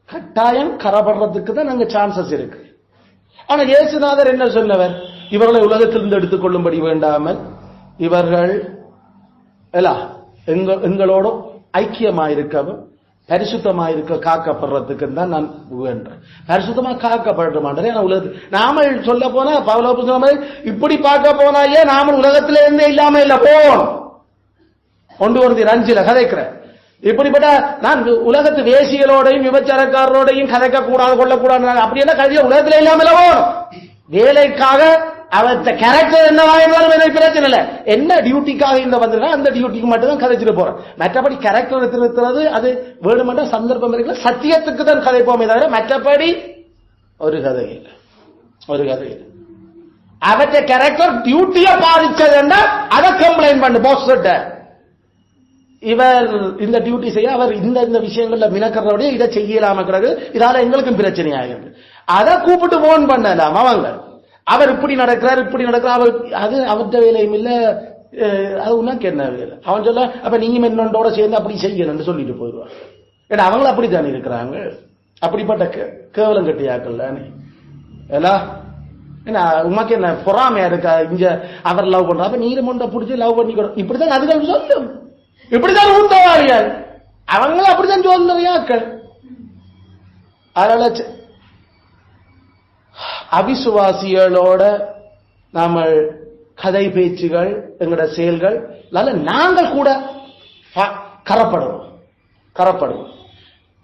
கட்டாயம் கரப்படுறதுக்கு தான் நாங்க சான்சஸ் இருக்கு. ஆனா இயேசுநாதர் என்ன சொன்னவர், இவர்களை உலகத்திலிருந்து எடுத்துக்கொள்ளும்படி வேண்டாமல் இவர்கள் எங்களோட ஐக்கியமாயிருக்கவும் பரிசுத்தமாயிருக்க காக்கப்படுறதுக்கு தான் நான் வேண்டேன். பரிசுத்தமா காக்கப்பட மாட்டேன். நாம சொல்ல போனா பவுல் இப்படி பார்க்க போனாயே நாம உலகத்தில இருந்தே இல்லாம இல்ல போகணும். 1 Corinthians 5 கதைக்கிறேன். இப்படிப்பட்ட நான் உலகத்து வேசிகளோடையும் விபச்சாரக்காரரோடையும் கதைக்க கூடாது, கொள்ளக்கூடாது, அப்படி என்ன கதைய உலகத்தில இல்லாம போகணும். வேலைக்காக அவற்ற கேரக்டர் என்னவா இருந்தாலும் எனக்கு பிரச்சனை இல்லை. என்ன டியூட்டிக்காக இந்த வந்திருக்கா அந்த டியூட்டிக்கு மட்டும் தான் கதைச்சிட்டு போறேன். மற்றபடி கேரக்டர் எடுத்துருக்கிறது அது வேணுமென்ற சந்தர்ப்பம் இருக்குல்ல, சத்தியத்துக்கு தான் கதைப்போமே தவிர மற்றபடி ஒரு கதை இல்லை, ஒரு கதை இல்லை. அவற்ற கேரக்டர் டியூட்டியை பாதிச்சதுன்னா அதை கம்ப்ளைண்ட் பண்ணு பாஸ் கிட்ட. இவர் இந்த டியூட்டி செய்ய அவர் இந்த விஷயங்கள்ல மினக்கிறோடைய இதை செய்யலாம கிடக்கு, இதால எங்களுக்கும் பிரச்சனை ஆகிறது. அதை கூப்பிட்டு போன் பண்ணலாம் அவங்க. அவர் இப்படி நடக்கிறார் இப்படி நடக்கிறார், அவர் அது அவர்கிட்ட வேலையும் இல்ல, அது உனக்கு என்ன வேலை? அவன் சொல்ல அப்ப நீங்க என்னோட சேர்ந்து அப்படி செய்யணும்னு சொல்லிட்டு போயிடுவார். ஏன்னா அவங்களும் அப்படித்தானே இருக்கிறாங்க. அப்படிப்பட்ட கேவலம் கட்டியாக்கல் தானே. ஏன்னா உமாக்கு என்ன பொறாமையா இருக்கா? இங்க அவர் லவ் பண்ற அப்ப நீங்க மொண்டை பிடிச்சி லவ் பண்ணி இப்படிதான் அதுகள் சொல்லும். இப்படிதான் ஊத்தவாளியால் அவங்களும் அப்படித்தான் சொல்லுறியாக்கள். அதனால அவிசுவாசிகளோட நாம கதை பேச்சுகள் எங்களோட செயல்கள் நாங்கள் கூட கரப்படுவோம்.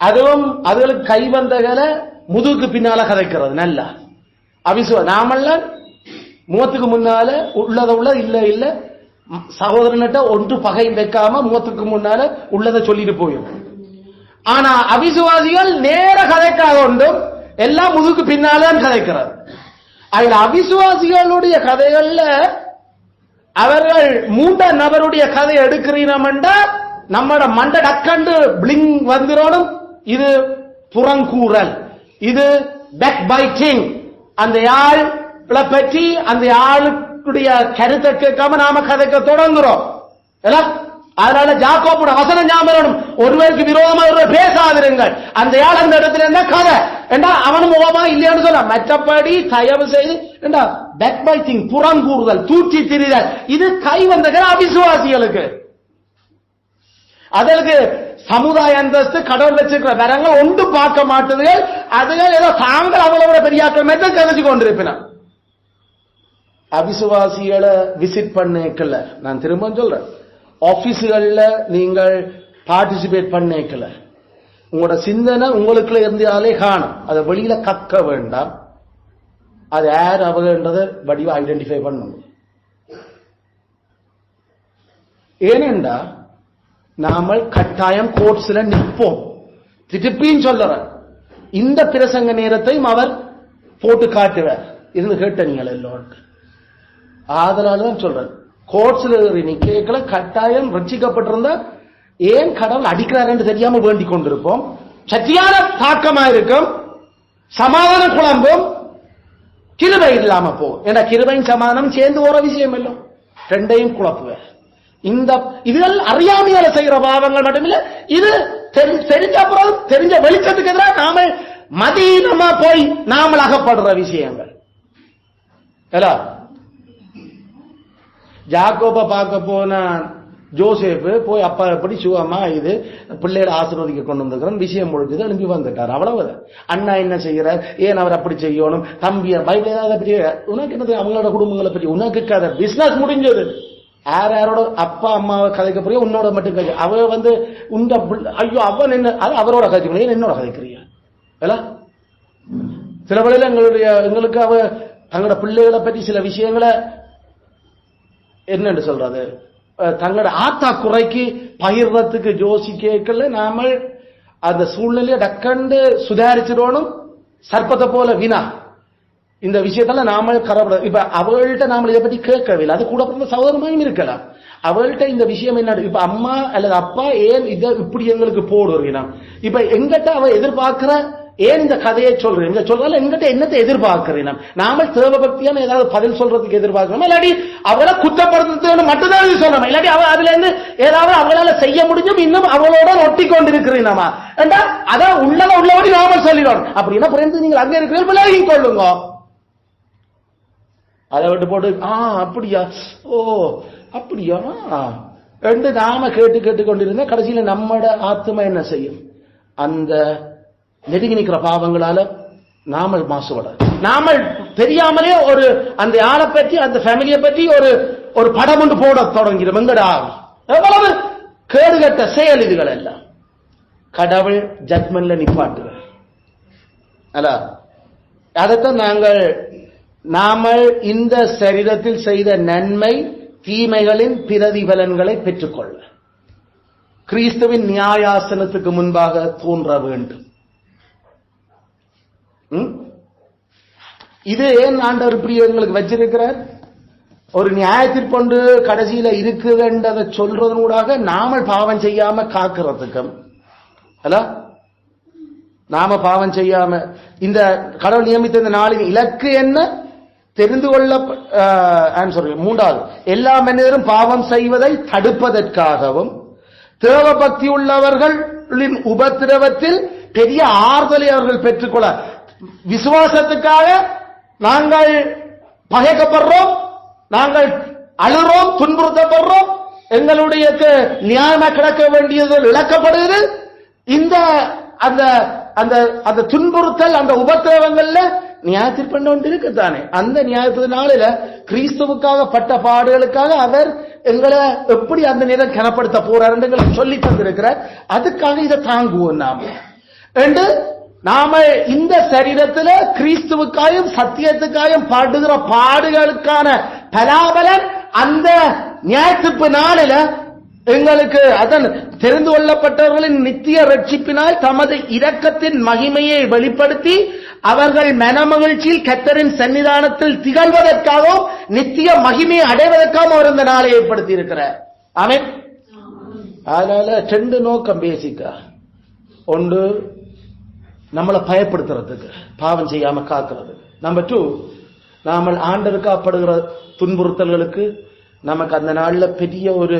அதுவும் அதுகளுக்கு கை வந்தகளை முதுகுக்கு பின்னால கதைக்கிறது நல்லா நாமெல்லாம் முகத்துக்கு முன்னால உள்ளத உள்ள இல்ல இல்ல சகோதரன்கிட்ட ஒன்று பகை வைக்காம முகத்துக்கு முன்னால உள்ளதை சொல்லிட்டு போயிடும். ஆனா அவிசுவாசிகள் நேர கதைக்காக ஒன்றும் எல்லாம் முதுகுக்கு பின்னால்தான் கதைக்கிறார். அதுல அவிசுவாசிகளுடைய கதைகள்ல அவர்கள் மூன்றாம் நபருடைய கதை எடுக்கிறீனம்டா நம்மட மண்ட டக்கண்டு பிளிங் வந்துடும். இது புறங்கூறல், இது பேக் பைட்டிங். அந்த ஆளை பற்றி அந்த ஆளுடைய கருத்தை கேட்காம நாம கதைக்க தொடங்குறோம். அதனால ஜாக்கோபோட வசனம் ஞாபகம், ஒருவருக்கு விரோதமா ஒருவர் பேசாதிருங்கள். அந்த ஆள் அந்த இடத்துல என்ன கதை ஏண்டா அவனும் முகமா இல்லையான்னு சொல்ல. மற்றபடி தயவு செய்து ஏண்டா பேக் பைட்டிங், புறங்கூறுதல், தூக்கி திரிதல், இது கை வந்த அவிசுவாசிகளுக்கு. அதற்கு சமுதாய அந்தஸ்து கடவுள் வச்சிருக்கிற வரங்கள் ஒன்று பார்க்க மாட்டுதுகள். அதுகள் ஏதோ தாங்கள் அவ்வளவு பெரியாக்கள் மட்டும் கதைச்சு கொண்டிருப்பின. அவிசுவாசிகளை விசிட் பண்ணிக்கல, நான் திரும்ப சொல்றேன், ஆபீஸுகள்ல நீங்கள் பார்ட்டிசிபேட் பண்ணிக்கல, உங்களோட சிந்தனை உங்களுக்குள்ள இருந்தாலே காணும். அதை வெளியில கக்க வேண்டாம். அது யார் அவங்கன்றதை வடிவ ஐடென்டிஃபை பண்ணணும். ஏனென்றா நாமல் கட்டாயம் கோர்ட்ஸ்ல நிற்போம். திருப்பியும் சொல்லுறேன், இந்த பிரசங்க நேரத்தையும் அவர் போட்டு காட்டுவார். இருந்து கேட்ட நீங்கள் எல்லோரும். அதனாலதான் சொல்றேன், கோர்ட்ஸ்ல நிக்கல கட்டாயம் ரட்சிக்கப்பட்டிருந்தா ஏன் கடவுள் அடிக்கிறார் என்று தெரியாம வேண்டிக் கொண்டிருப்போம். சத்தியான தாக்கமா இருக்கும், சமாதான குழம்பும், கிருபை இல்லாம போகும். ஏன்னா கிருபையும் சமாதானம் சேர்ந்து ஒரு விஷயம் இல்லை, ரெண்டையும் குழப்புவேன். இந்த இதுகள் அறியாமையால செய்கிற பாவங்கள் மட்டுமில்ல, இது தெரிஞ்ச அப்புறம் தெரிஞ்ச வெளிச்சத்துக்கு எதிராக நாம மதீனமா போய் நாமல் அகப்படுற விஷயங்கள். ஜாக்கோப பார்க்க போன ஜோசேப் போய் அப்பா எப்படி சுகமா இது பிள்ளைகளை ஆசீர்வதிக்க கொண்டு வந்திருக்கிறோம், விஷயம் முடிஞ்சது எழுப்பி வந்துட்டார். அவ்வளவுதான். அண்ணா என்ன செய்யறார், ஏன் அவர் அப்படி செய்யணும், தம்பிய பைபிள் ஏதாவது பற்றி உனக்கு என்னது, அவங்களோட குடும்பங்களை பற்றி உனக்கு கதை, பிசினஸ் முடிஞ்சது. யார் யாரோட அப்பா அம்மாவை கதைக்க போறிய, உன்னோட மட்டும் கதை. அவ உண்ட ஐயோ அவன் என்ன அது அவரோட கதைக்க, என்னோட கதைக்கிறியா? சில வேளையில எங்களுக்கு அவ தங்களோட பிள்ளைகளை பற்றி சில விஷயங்களை என்னன்னு சொல்றது, தங்களோட ஆத்தா குறைக்கு பகிர்றதுக்கு யோசிக்கல. நாம அந்த சூழ்நிலையை டக்கண்டு சுதாரிச்சிடணும். சர்ப்பத்தை போல வினா இந்த விஷயத்தால நாம கரப்பட. இப்ப அவள்கிட்ட நாம இதை பத்தி கேட்கவில்லை, அது கூட பிறந்த சகோதரமாயும் இருக்கலாம். அவள்கிட்ட இந்த விஷயம் என்ன, இப்ப அம்மா அல்லது அப்பா ஏன் இதை இப்படி எங்களுக்கு போடுறீங்க, இப்ப எங்கிட்ட அவ எதிர்பார்க்கிற ஏன் இந்த கதையை சொல்றேன், எங்க சொல்றால எங்கிட்ட என்னத்தை எதிர்பார்க்கிறேன், நாம தேவபக்தியான ஏதாவது பதில் சொல்றதுக்கு எதிர்பார்க்கணும். இல்லாட்டி அவளை குற்றப்படுத்துறது மட்டும்தான் சொல்லணும். இல்லாட்டி அவ அதுல இருந்து ஏதாவது அவளால செய்ய முடிஞ்சும் இன்னும் அவளோட ஒட்டி கொண்டிருக்கிறீனாமா என்றா அதான் உள்ளத உள்ளபடி நாம சொல்லிடணும். அப்படின்னா புரிந்து நீங்கள் அங்க இருக்கிற விலகி கொள்ளுங்க. அதை விட்டு போட்டு அப்படியா ஓ அப்படியா என்று நாம கேட்டு கொண்டிருந்தா கடைசியில நம்மட ஆத்மா என்ன செய்யும், அந்த நெருங்கி நிற்கிற பாவங்களால நாமல் மாசுபட, நாமல் தெரியாமலே ஒரு அந்த ஆளை பற்றி அந்த ஃபேமிலியை பற்றி ஒரு படம் ஒன்று போட தொடங்கிறோம். எங்கடா எவ்வளவு கேடுகட்ட செயல் இதுகள் எல்லாம் கடவுள் ஜட்மெண்ட்ல நிப்பாட்டுவார். அதைத்தான் நாங்கள் நாமல் இந்த சரீரத்தில் செய்த நன்மை தீமைகளின் பிரதிபலன்களை பெற்றுக்கொள்ள கிறிஸ்துவின் நியாயாசனத்துக்கு முன்பாக தோன்ற வேண்டும். இது ஏன் ஆண்டவர் இப்படி எங்களுக்கு வச்சிருக்கிறார்? ஒரு நியாயத்திற்கு கொண்டு கடைசியில இருக்குதுன்றதை சொல்றதனூடாக நாமல் பாவம் செய்யாம காக்கிறதுக்கும், அல்ல நாம பாவம் செய்யாம இந்த கடவுள் நியமித்த இந்த நாளின் இலக்கு என்ன தெரிந்து கொள்ள மூன்றாவது, எல்லா மனிதரும் பாவம் செய்வதை தடுப்பதற்காகவும் தேவ பக்தி உள்ளவர்களின் உபத்திரவத்தில் பெரிய ஆறுதலை அவர்கள் பெற்றுக்கொள்ள, விசுவாசத்துக்காக நாங்கள் பகைக்கப்படுறோம், நாங்கள் அழுறோம், துன்புறுத்தப்படுறோம், எங்களுடைய நியாயமா கிடக்க வேண்டியது இழக்கப்படுகிறது. இந்த அந்த அந்த அந்த துன்புறுத்தல், அந்த உபத்திரவங்கள்ல நியாயத்திற்கு கொண்டு இருக்குத்தானே. அந்த நியாயத்தினால கிறிஸ்துவுக்காக பட்ட பாடுகளுக்காக அவர் எங்களை எப்படி அந்த நேரம் கனப்படுத்த போறார் எங்களை சொல்லி தந்திருக்கிறார். அதுக்காக இதை தாங்குவோம் என்று நாம இந்த சரீரத்தில் கிறிஸ்துவுக்காயும் சத்தியத்துக்காயும் பாடுகிற பாடுகளுக்கான பலாபலன் அந்த நியாயத்திற்கு நாளில எங்களுக்கு அதன் தெரிந்து கொள்ளப்பட்டவர்களின் நித்திய ரட்சிப்பினால் தமது இரக்கத்தின் மகிமையை வெளிப்படுத்தி அவர்கள் மனமகிழ்ச்சியில் கர்த்தரின் சன்னிதானத்தில் திகழ்வதற்காகவும் நித்திய மகிமையை அடைவதற்காகவும் அவர் இந்த நாளை ஏற்படுத்தி இருக்கிறார். ஆமென். அதனால ரெண்டு நோக்கம் பேசிக்கா. ஒன்று, நம்மளை பயப்படுத்துறதுக்கு, பாவம் செய்யாம காக்கிறது. நம்பர் 2, நாம ஆண்டவருக்காகப்படுகிற துன்புறுத்தல்களுக்கு நமக்கு அந்த நாள்ல பெரிய ஒரு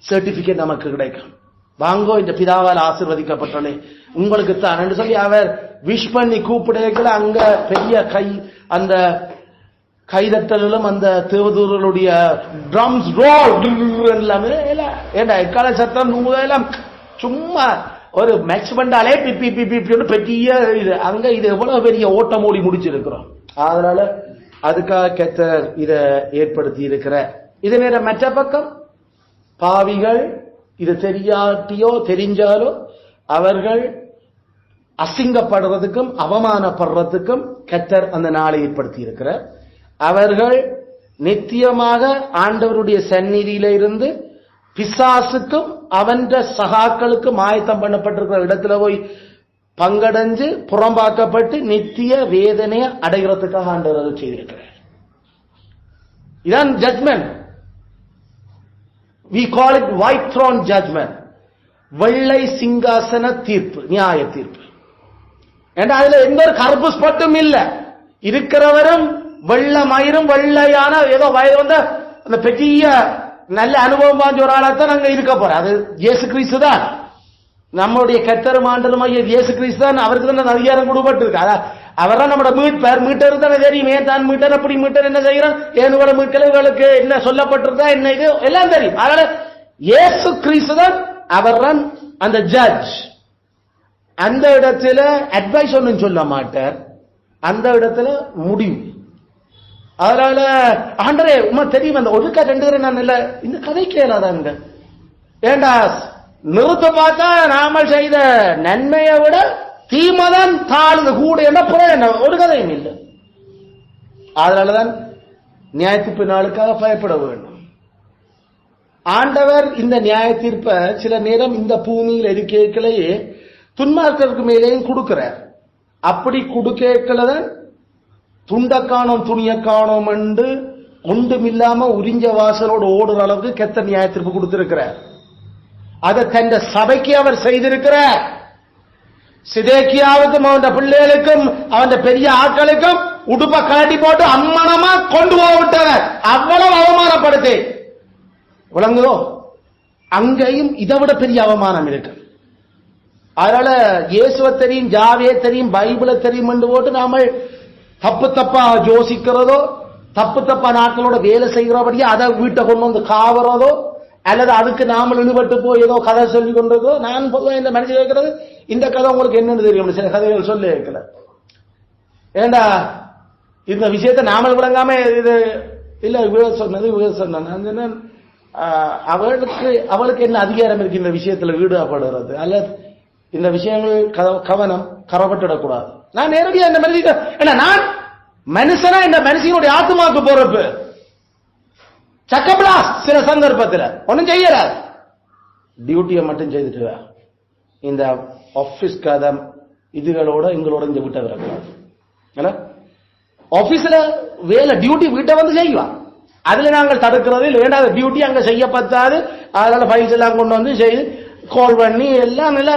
சர்டிபிகேட் நமக்கு கிடைக்கும். வாங்கோ, இந்த பிதாவால் ஆசீர்வதிக்கப்பட்டனே உங்களுக்கு தான் என்று சொல்லி அவர் விஷ் பண்ணி கூப்பிடுகிற அங்க பெரிய அந்த கைதட்டலும் அந்த தேவதூர்களுடைய ட்ரம்ஸ் ரோல் எல்லாமே ஏண்டா எக்கால சத்தம் எல்லாம் சும்மா ஒரு மேக்ஸ் பண்ணாலே பிப்பி பிப்பி பெரிய இது அங்க இது எவ்வளவு பெரிய ஓட்டம் ஓடி முடிச்சிருக்கிறோம். அதனால அதுக்காக கர்த்தர் இதை ஏற்படுத்தி இருக்கிற. இது நேர மற்ற பக்கம் பாவிகள் இது தெரியாட்டியோ தெரிஞ்சாலோ அவர்கள் அசிங்கப்படுறதுக்கும் அவமானப்படுறதுக்கும் கர்த்தர் அந்த நாளை ஏற்படுத்தி இருக்கிறார். அவர்கள் நித்தியமாக ஆண்டவருடைய சந்நிதியில இருந்து பிசாசுக்கும் அவன் சகாக்களுக்கும் ஆயத்தம் பண்ணப்பட்டிருக்கிற இடத்துல போய் பங்கடைஞ்சு புறம்பாக்கப்பட்டு நித்திய வேதனையை அடைகிறதுக்காக ஆண்டவர் செய்திருக்கிறார். இதான் judgement. We call it white throne judgment. வெள்ளை சிங்காசன தீர்ப்பு, நியாய தீர்ப்பு. ஏன்னா அதுல எந்த ஒரு கருப்பு ஸ்பட்டும் இல்ல. இருக்கிறவரும் வெள்ளமயிரும் வெள்ளையான ஏதோ வயது வந்த அந்த பெரிய நல்ல அனுபவம் வாஞ்ச ஒரு ஆளாத்தான் அங்க இருக்க போற. அது இயேசு கிறிஸ்து தான், நம்மளுடைய கர்த்தரும் ஆண்டவருமாகிய இயேசு கிறிஸ்து தான். அவருக்கு தான் அதிகாரம் கொடுக்கப்பட்டு இருக்கு. அவர்தான் நம்மளோட மீட்பர். மீட்டர் தானே தெரியும். ஏன் தான் மீட்டர், அப்படி மீட்டர் என்ன செய்யறோம், ஏன் மீட்களுக்கு என்ன சொல்லப்பட்டிருக்கா, என்ன இது எல்லாம் தெரியும். அதனால இயேசு கிறிஸ்து தான் அவர் தான் அந்த ஜட்ஜ். அந்த இடத்துல அட்வைஸ் ஒன்னும் சொல்ல மாட்டார், அந்த இடத்துல முடிவு. அதனால ஆண்டரே உமா தெரியும் அந்த ஒருக்கா ரெண்டு பேரும் நான் இல்ல இந்த கதை கேளாதாங்க. ஏண்டா நிறுத்த பார்த்தா நாம செய்த நன்மையை விட தீமைதான் தாழ்ந்து கூட என்ன ஒரு கதையும் இல்லை. அதனாலதான் நியாயத்தீர்ப்பு நாளுக்காக பயப்பட வேண்டும். ஆண்டவர் இந்த நியாய தீர்ப்பை சில நேரம் இந்த பூமியில் இருக்கையிலேயே துன்மார்க்கருக்கு மேலேயும் கொடுக்கிறார். அப்படி கொடுக்கலதான் துண்ட காணோம் துணிய காணோம் என்று ஒன்றுமில்லாம உறிஞ்ச வாசலோடு ஓடுற அளவுக்கு கெத்த நியாய தீர்ப்பு கொடுத்திருக்கிறார். அதை தன் சபைக்கு அவர் செய்திருக்கிறார். சிதேக்கியாவுக்கும் அவன் பிள்ளைகளுக்கும் அவன் பெரிய ஆட்களுக்கும் உடுப்ப காட்டி போட்டு அம்மனமா கொண்டு போவிட்டனர். அவ்வளவு அவமானப்படுத்தி விளங்குதோ? அங்கேயும் இதை விட பெரிய அவமானம் இருக்கு. அதனால இயேசுவை தெரியும், ஜாவே தெரியும், பைபிளை தெரியும் என்று போட்டு நாம தப்பு தப்பா யோசிக்கிறதோ, தப்பு தப்பா நாட்களோட வேலை செய்கிறபடியே அதை வீட்டை கொண்டு வந்து காவறதோ, அல்லது அதுக்கு நாமல் இழுபட்டு போய் ஏதோ கதை சொல்லி கொண்டதோ. நான் பொதுவாக இந்த மனுஷன் கேட்கறது, இந்த கதை உங்களுக்கு என்னன்னு தெரியும், சில கதைகள் சொல்லி வைக்கல. ஏண்டா இந்த விஷயத்தை நாமல் விளங்காம இது இல்ல சொன்ன அவளுக்கு என்ன அதிகாரம் இருக்கு இந்த விஷயத்துல ஈடுபடுறது, அல்ல இந்த விஷயங்கள் கவனம் கரப்பட்டுடக்கூடாது. நான் நேரடியாக இந்த மாதிரி நான் மனுஷனா இந்த மனுஷனுடைய ஆத்மாக்கு பொறுப்பு. சக்கபிளாஸ் சில சந்தர்ப்பத்தில் ஒன்னும் செய்யறாரு, டியூட்டியை மட்டும் செய்துட்டு இந்த ஆபீஸ் கதை இதுகளோட எங்களோட இங்க விட்ட வரக்கூடாது. ஆபீஸ்ல வேலை டியூட்டி வீட்டை வந்து செய்வான், அதுல நாங்கள் தடுக்கிறது வேண்டாத டியூட்டி அங்க செய்யப்பட்டாது. அதனால ஃபைல்ஸ் எல்லாம் கொண்டு வந்து செய்து கால் பண்ணி எல்லாம் நல்லா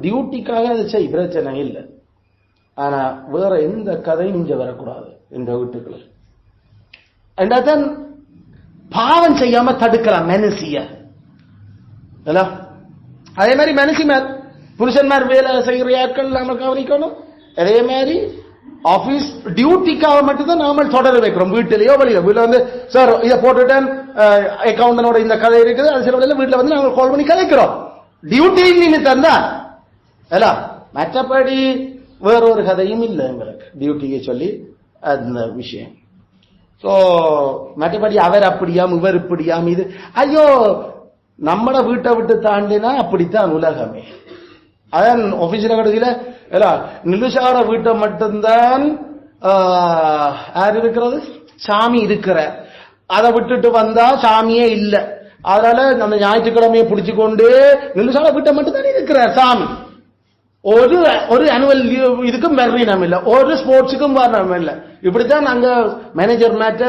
டியூட்டிக்காக அதை செய், பிரச்சனை இல்லை. ஆனா வேற எந்த கதையும் இங்க வரக்கூடாது இந்த வீட்டுக்குள்ள. ரெண்டாவது பாவம் செய்யாம தடுக்கலாம் மனுஷிய. அதே மாதிரி மனுஷிமார் புருஷன்மார் வேலை செய்கிற ஆட்கள் நாம கவனிக்கணும். அதே மாதிரி ஆபீஸ் டியூட்டிக்காக மட்டும்தான் நாம தொடர வைக்கிறோம். வீட்டிலேயோ வழியில வீட்டுல வந்து சார் இதை போட்டுட்டேன் அக்கௌண்டனோட இந்த கதை இருக்குது, அது சில வழியில வீட்டுல வந்து நாங்கள் கால் பண்ணி கலைக்கிறோம் டியூட்டி நிமித்தம் தான். மற்றபடி வேறொரு கதையும் இல்லை எங்களுக்கு டியூட்டியை சொல்லி அந்த விஷயம். சோ மற்றபடி அவர் அப்படியாம் இவர் இப்படியாம் இது ஐயோ நம்மட வீட்டை விட்டு தாண்டினா அப்படித்தான் உலகமே. அதான் ஆபீஸ்ல கடைசியில நிலுஷார வீட்டை மட்டும்தான் யார் இருக்கிறது, சாமி இருக்கிற. அதை விட்டுட்டு வந்தா சாமியே இல்லை. அதனால நம்ம ஞாயிற்றுக்கிழமையை பிடிச்சு கொண்டு நிலுஷார வீட்டை மட்டும்தான் இருக்கிறார் சாமி. ஒரு அனுவல் இதுக்கும் மெர்ரினம் இல்லை, ஒரு ஸ்போர்ட்ஸுக்கும் வரணம் இல்லை. இப்படித்தான் நாங்க மேனேஜர் மேட்ட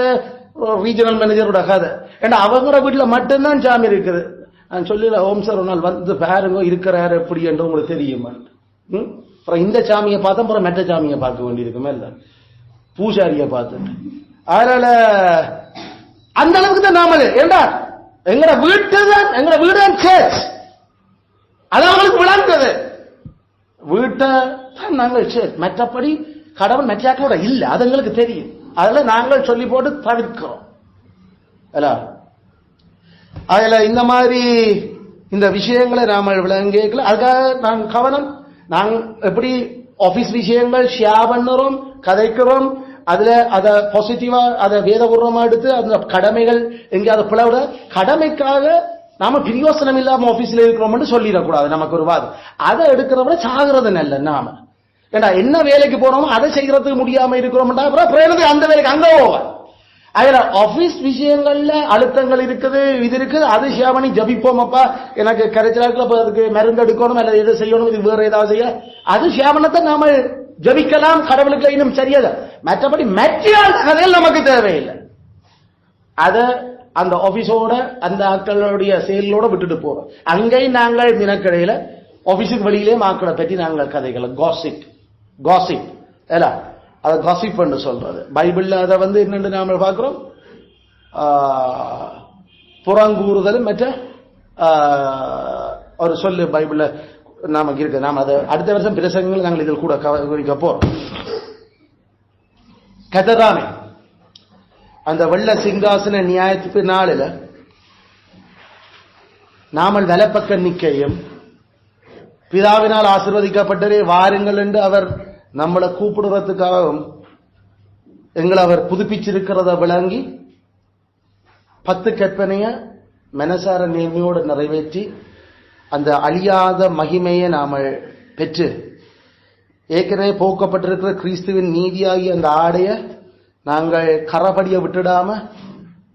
ரீஜனல் மேனேஜரோட கதை. ஏன்னா அவங்களோட வீட்டுல மட்டும்தான் சாமி இருக்குது. நான் சொல்லல ஓம் சார் ஒரு நாள் வந்து பாருங்க இருக்கிறாரு எப்படி என்று உங்களுக்கு தெரியுமா. அப்புறம் இந்த சாமியை பார்த்தா அப்புறம் மெட்ட சாமியை பார்க்க வேண்டியிருக்குமே இல்ல, பூசாரியை பார்த்துட்டு. அதனால அந்த அளவுக்கு தான் நாம ஏண்டா எங்கட வீட்டு தான் எங்கட வீடு தான் சேர்ச், அது அவங்களுக்கு விளங்குது. வீட்டை தான் நாங்கள் சேர்ச், மற்றபடி கடவுள் மெட்டாக்களோட இல்லை, அது எங்களுக்கு தெரியும். அதுல நாங்கள் சொல்லி போட்டு தவிர்க்கிறோம். அதுல இந்த மாதிரி இந்த விஷயங்களை நாம விளங்கிக்கல. அதுக்காக நான் கவனம், நாங்கள் எப்படி ஆபீஸ் விஷயங்கள் ஷேர் பண்ணுறோம், கதைக்கிறோம், அதுல அத பாசிட்டிவா அதை வேதபூர்வமா எடுத்து அந்த கடமைகள் எங்கேயாவது பிளவுட கடமைக்காக நாம பிரியோசனம் இல்லாம ஆபீஸ்ல இருக்கிறோம் சொல்லிடக்கூடாது. நமக்கு ஒரு வாதம் அதை எடுக்கிறவரை சாகிறது நல்ல. நாம ஏண்டா என்ன வேலைக்கு போறோமோ அதை செய்யறதுக்கு முடியாம இருக்கிறோம்டா அப்புறம் பிரேரணை அந்த வேலைக்கு அங்க போவார். அதுல ஆபீஸ் விஷயங்கள்ல அழுத்தங்கள் இருக்குது, இது இருக்குது, அது ஷேவனி ஜபிப்போமப்பா எனக்கு கரைச்சலாக்கு அதுக்கு மருந்து எடுக்கணும் அல்லது எதை செய்யணும், இது வேற ஏதாவது செய்ய அது ஷேவனத்தை நாம ஜபிக்கலாம். கடவுளுக்கு இன்னும் சரியாது. மற்றபடி மெட்டியால் கதையில் நமக்கு தேவையில்லை. அத அந்த ஆபீஸோட அந்த ஆட்களுடைய செயலோட விட்டுட்டு போறோம். அங்கேயும் நாங்கள் தினக்கடையில ஆபீஸுக்கு வெளியிலே மாக்களை பற்றி நாங்கள் கதைகளை காசிப் அதை காசிப் என்று சொல்றது. பைபிள்ல அதை வந்து என்னென்று நாம பார்க்கிறோம், புறங்கூறுதல் மற்ற ஒரு சொல்லு பைபிள்ல நமக்கு இருக்கு. நாம அதை அடுத்த வருஷம் பிரசங்கங்கள் நாங்கள் இதில் கூட கவனிக்க போறோம். கததாமே அந்த வெள்ள சிங்காசன நியாயத்துக்கு நாளில் நாமல் வலப்பக்க நிக்கையும் பிதாவினால் ஆசீர்வதிக்கப்பட்டதே வாருங்கள் என்று அவர் நம்மளை கூப்பிடுறதுக்காகவும் எங்களை அவர் புதுப்பிச்சிருக்கிறத விளங்கி 10 கற்பனைய மனசார நேர்மையோடு நிறைவேற்றி அந்த அழியாத மகிமையை நாம பெற்று ஏற்கனவே போக்கப்பட்டிருக்கிற கிறிஸ்துவின் நீதியாகி அந்த ஆடைய நாங்கள் கரபடிய விட்டுடாம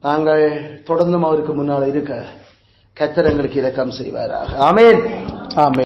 நாங்கள் தொடர்ந்தும் அவருக்கு முன்னால் இருக்க கர்த்தர் எங்களுக்கு இரக்கம் செய்வாராக. ஆமென், ஆமென்.